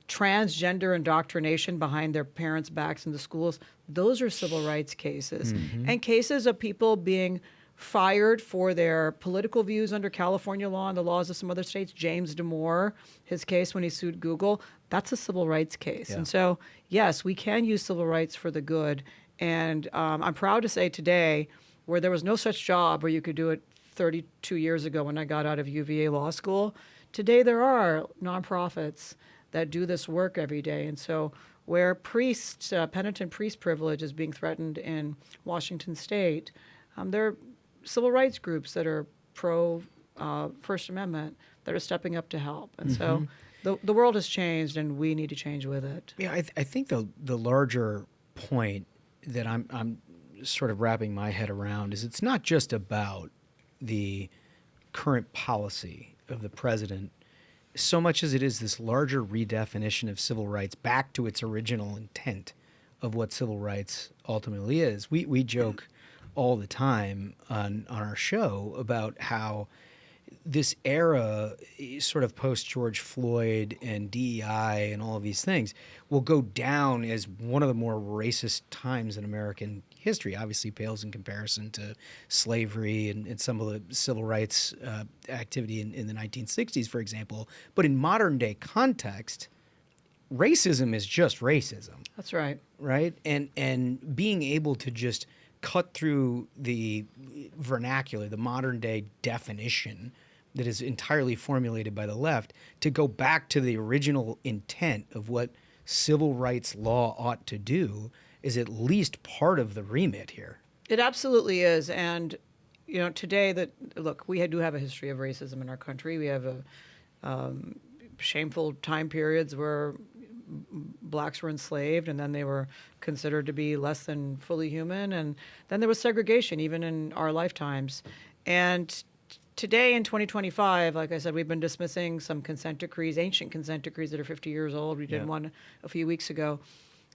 transgender indoctrination behind their parents' backs in the schools, those are civil rights cases. And cases of people being fired for their political views under California law and the laws of some other states. James Damore, his case when he sued Google, that's a civil rights case. Yeah. And so, yes, we can use civil rights for the good. And I'm proud to say today, where there was no such job where you could do it 32 years ago when I got out of UVA Law School, today there are nonprofits that do this work every day. And so where penitent priest privilege is being threatened in Washington State, there are civil rights groups that are pro First Amendment that are stepping up to help. And so the world has changed, and we need to change with it. Yeah, I think the larger point that I'm sort of wrapping my head around is it's not just about the current policy of the president so much as it is this larger redefinition of civil rights back to its original intent of what civil rights ultimately is. We joke all the time on our show about how this era, sort of post-George Floyd and DEI and all of these things, will go down as one of the more racist times in American history. Obviously pales in comparison to slavery and some of the civil rights activity in the 1960s, for example. But in modern-day context, racism is just racism. That's right. Right? And being able to just cut through the vernacular, the modern-day definition that is entirely formulated by the left, to go back to the original intent of what civil rights law ought to do is at least part of the remit here. It absolutely is. And, you know, today we do have a history of racism in our country. We have shameful time periods where blacks were enslaved, and then they were considered to be less than fully human. And then there was segregation, even in our lifetimes. And today in 2025, like I said, we've been dismissing some consent decrees, ancient consent decrees that are 50 years old. We did one a few weeks ago.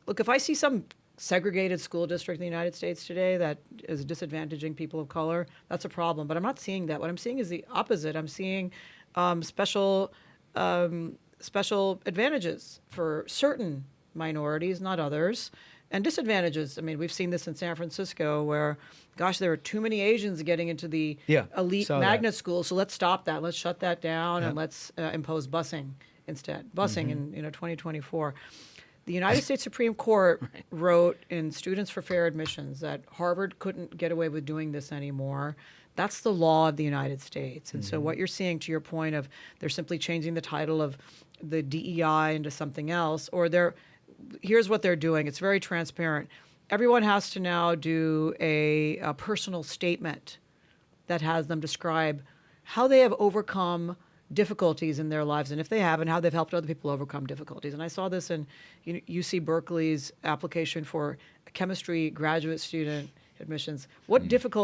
Look, if I see some segregated school district in the United States today that is disadvantaging people of color, that's a problem. But I'm not seeing that. What I'm seeing is the opposite. I'm seeing special advantages for certain minorities, not others, and disadvantages. I mean, we've seen this in San Francisco where, gosh, there are too many Asians getting into the elite magnet schools, so let's stop that. Let's shut that down, and let's impose busing instead. Busing in 2024. The United States Supreme Court wrote in Students for Fair Admissions that Harvard couldn't get away with doing this anymore. That's the law of the United States. And so what you're seeing, to your point of they're simply changing the title of the DEI into something else, or here's what they're doing. It's very transparent. Everyone has to now do a personal statement that has them describe how they have overcome difficulties in their lives, and if they have, and how they've helped other people overcome difficulties. And I saw this in UC Berkeley's application for chemistry graduate student admissions.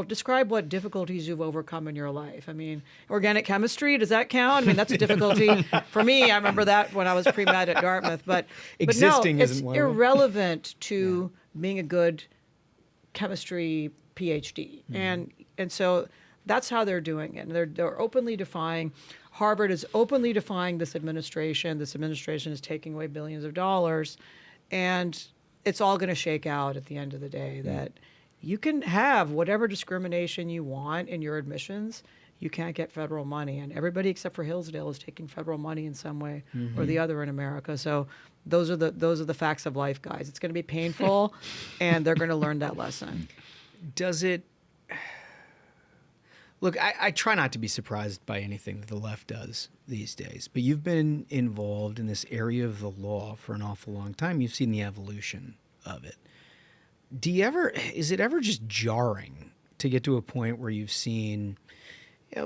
Describe what difficulties you've overcome in your life. I mean, organic chemistry, does that count? I mean, that's a difficulty for me. I remember that when I was pre-med at Dartmouth, but existing no, isn't it's one irrelevant to being a good chemistry PhD. And so that's how they're doing it. And they're openly defying. Harvard is openly defying this administration. This administration is taking away billions of dollars, and it's all going to shake out at the end of the day that you can have whatever discrimination you want in your admissions. You can't get federal money, and everybody except for Hillsdale is taking federal money in some way or the other in America. So those are the facts of life, guys. It's going to be painful, and they're going to learn that lesson. Does it? Look, I try not to be surprised by anything that the left does these days, but you've been involved in this area of the law for an awful long time. You've seen the evolution of it. Is it ever just jarring to get to a point where you've seen,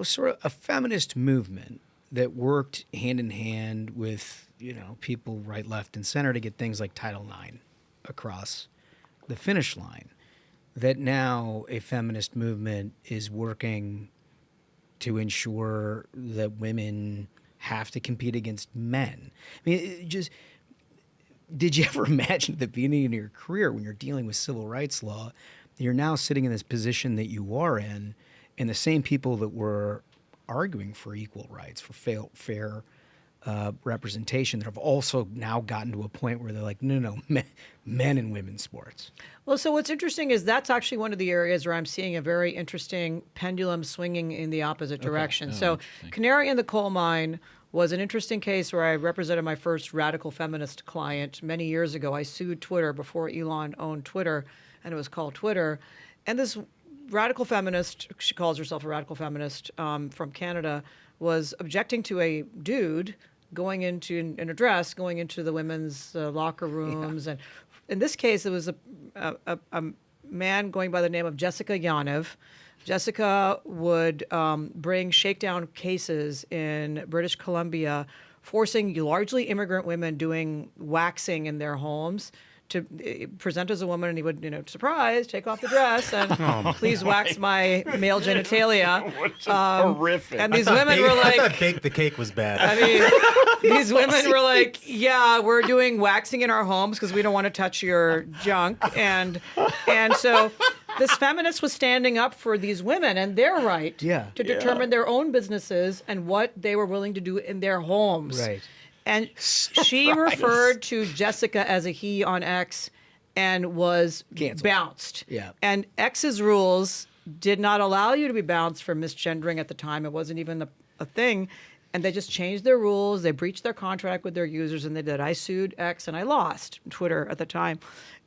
sort of a feminist movement that worked hand in hand with, people right, left, and center to get things like Title IX across the finish line, that now a feminist movement is working to ensure that women have to compete against men? I mean, did you ever imagine at the beginning of your career when you're dealing with civil rights law, you're now sitting in this position that you are in, and the same people that were arguing for equal rights, for fair representation, that have also now gotten to a point where they're like, no, men and women's sports. Well, so what's interesting is that's actually one of the areas where I'm seeing a very interesting pendulum swinging in the opposite direction. So Canary in the Coal Mine was an interesting case where I represented my first radical feminist client many years ago. I sued Twitter before Elon owned Twitter, and it was called Twitter. And this radical feminist, she calls herself a radical feminist from Canada, was objecting to a dude going into in a dress, going into the women's locker rooms. And in this case, it was a man going by the name of Jessica Yanev. Jessica would bring shakedown cases in British Columbia, forcing largely immigrant women doing waxing in their homes to present as a woman, and he would, surprise, take off the dress and please wax my male genitalia. Horrific. And these women were like, I thought bake the cake was bad. I mean, these women were like, yeah, we're doing waxing in our homes because we don't want to touch your junk. And so this feminist was standing up for these women and their right to determine their own businesses and what they were willing to do in their homes. Right. And she referred to Jessica as a he on X and was bounced. Yeah. And X's rules did not allow you to be bounced for misgendering at the time. It wasn't even a thing. And they just changed their rules. They breached their contract with their users, and they did. I sued X, and I lost Twitter at the time.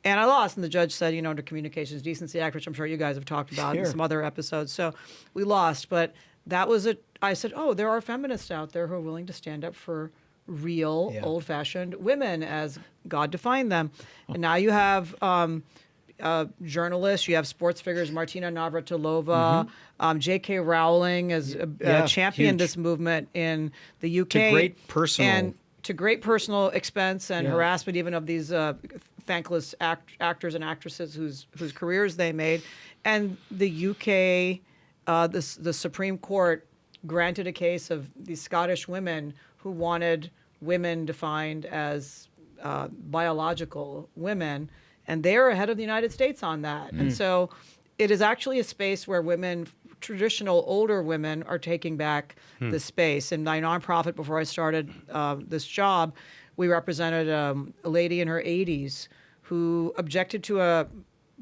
And I lost, and the judge said, under Communications Decency Act, which I'm sure you guys have talked about in some other episodes. So we lost. But that was I said, there are feminists out there who are willing to stand up for real, old-fashioned women as God defined them. And now you have journalists, you have sports figures, Martina Navratilova, J.K. Rowling has championed this movement in the UK. To great personal expense and harassment even of these thankless actors and actresses whose careers they made. And the UK, the Supreme Court granted a case of these Scottish women who wanted women defined as biological women, and they're ahead of the United States on that. And so it is actually a space where women, traditional older women, are taking back the space. And my nonprofit, before I started this job, we represented a lady in her 80s who objected to a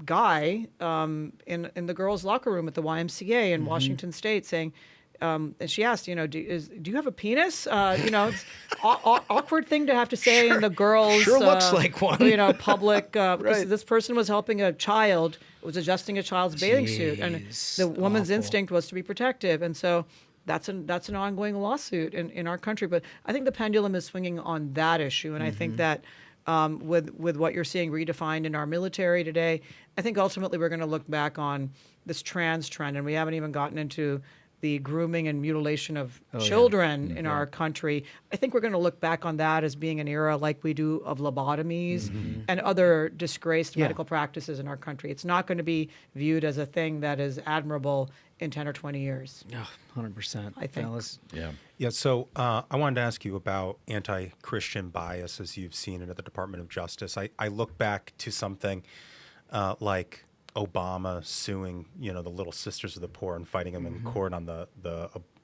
guy in the girls' locker room at the YMCA in Washington State saying, and she asked, do you have a penis? It's awkward thing to have to say in the girls. Sure looks like one. Public. Because this person was helping a child, was adjusting a child's bathing suit, and the woman's instinct was to be protective, and so that's an ongoing lawsuit in our country. But I think the pendulum is swinging on that issue, and I think that with what you're seeing redefined in our military today, I think ultimately we're going to look back on this trans trend, and we haven't even gotten into the grooming and mutilation of children in our country. I think we're going to look back on that as being an era like we do of lobotomies and other disgraced medical practices in our country. It's not going to be viewed as a thing that is admirable in 10 or 20 years. 100%. I think. Yeah, so I wanted to ask you about anti-Christian bias as you've seen it at the Department of Justice. I look back to something like Obama suing, the Little Sisters of the Poor and fighting them in court on the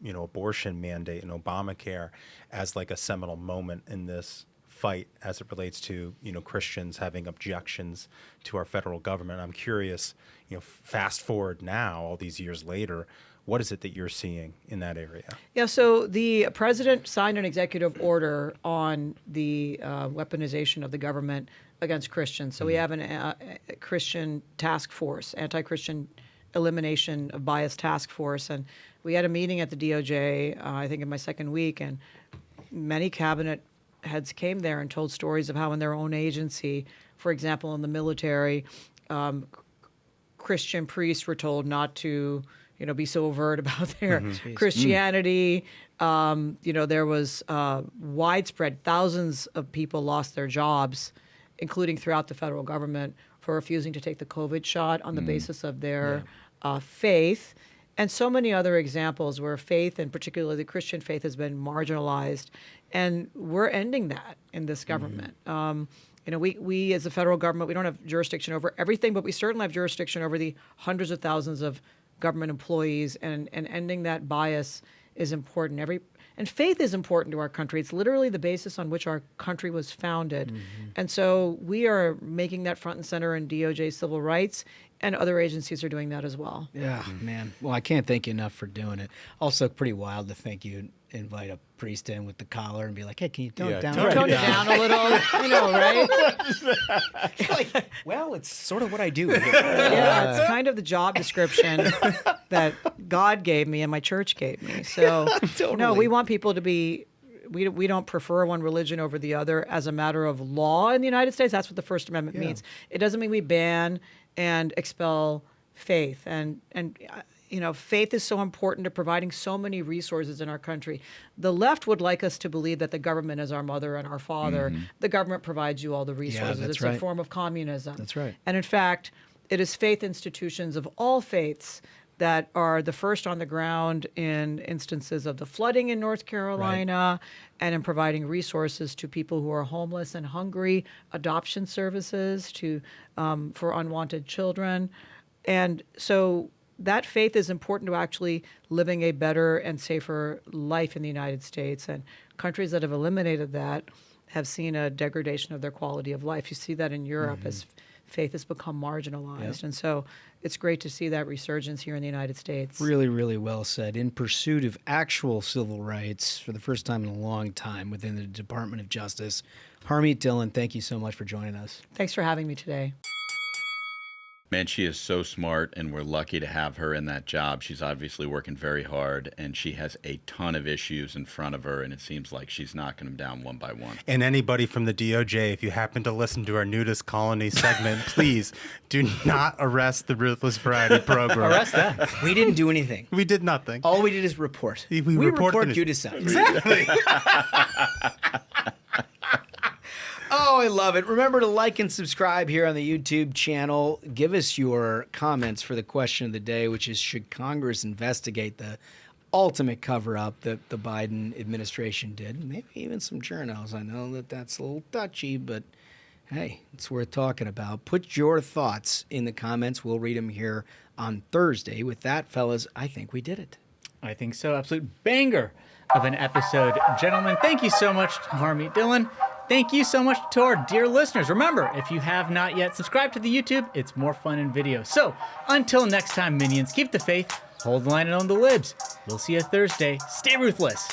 abortion mandate in Obamacare as like a seminal moment in this fight as it relates to, Christians having objections to our federal government. I'm curious, fast forward now, all these years later, what is it that you're seeing in that area? Yeah, so the president signed an executive order on the weaponization of the government against Christians. So we have a Christian task force, anti-Christian elimination of bias task force. And we had a meeting at the DOJ, I think in my second week, and many cabinet heads came there and told stories of how in their own agency, for example, in the military, Christian priests were told not to be so overt about their Christianity. There was widespread, thousands of people lost their jobs, including throughout the federal government, for refusing to take the COVID shot on the basis of their faith. And so many other examples where faith, and particularly the Christian faith, has been marginalized. And we're ending that in this government. we as the federal government, we don't have jurisdiction over everything, but we certainly have jurisdiction over the hundreds of thousands of government employees, and ending that bias is important. And faith is important to our country. It's literally the basis on which our country was founded. And so we are making that front and center in DOJ civil rights, and other agencies are doing that as well. Yeah, man. Well, I can't thank you enough for doing it. Also, pretty wild to think you invite a priest in with the collar and be like, hey, can you tone it down? Tone it down a little, right? Like, well, it's sort of what I do here. Yeah, it's kind of the job description that God gave me and my church gave me. So, no, we want people to be, we don't prefer one religion over the other as a matter of law in the United States. That's what the First Amendment means. It doesn't mean we ban and expel faith. And faith is so important to providing so many resources in our country. The left would like us to believe that the government is our mother and our father. The government provides you all the resources. that's It's right. a form of communism. That's right. And in fact, it is faith institutions of all faiths that are the first on the ground in instances of the flooding in North Carolina, and in providing resources to people who are homeless and hungry, adoption services for unwanted children. And so that faith is important to actually living a better and safer life in the United States. And countries that have eliminated that have seen a degradation of their quality of life. You see that in Europe as faith has become marginalized. And so it's great to see that resurgence here in the United States. Really, really well said. In pursuit of actual civil rights for the first time in a long time within the Department of Justice, Harmeet Dhillon, thank you so much for joining us. Thanks for having me today. Man, she is so smart, and we're lucky to have her in that job. She's obviously working very hard, and she has a ton of issues in front of her, and it seems like she's knocking them down one by one. And anybody from the DOJ, if you happen to listen to our nudist colony segment, please do not arrest the Ruthless Variety Program. Arrest that. We didn't do anything. We did nothing. All we did is report. We report the you decide. Exactly. Oh, I love it. Remember to like and subscribe here on the YouTube channel. Give us your comments for the question of the day, which is, should Congress investigate the ultimate cover-up that the Biden administration did? Maybe even some journos. I know that that's a little touchy, but hey, it's worth talking about. Put your thoughts in the comments. We'll read them here on Thursday. With that, fellas, I think we did it. I think so. Absolute banger of an episode. Gentlemen, thank you so much to Harmeet Dhillon. Thank you so much to our dear listeners. Remember, if you have not yet subscribed to the YouTube, it's more fun in video. So, until next time, minions, keep the faith, hold the line, and own the libs. We'll see you Thursday. Stay ruthless.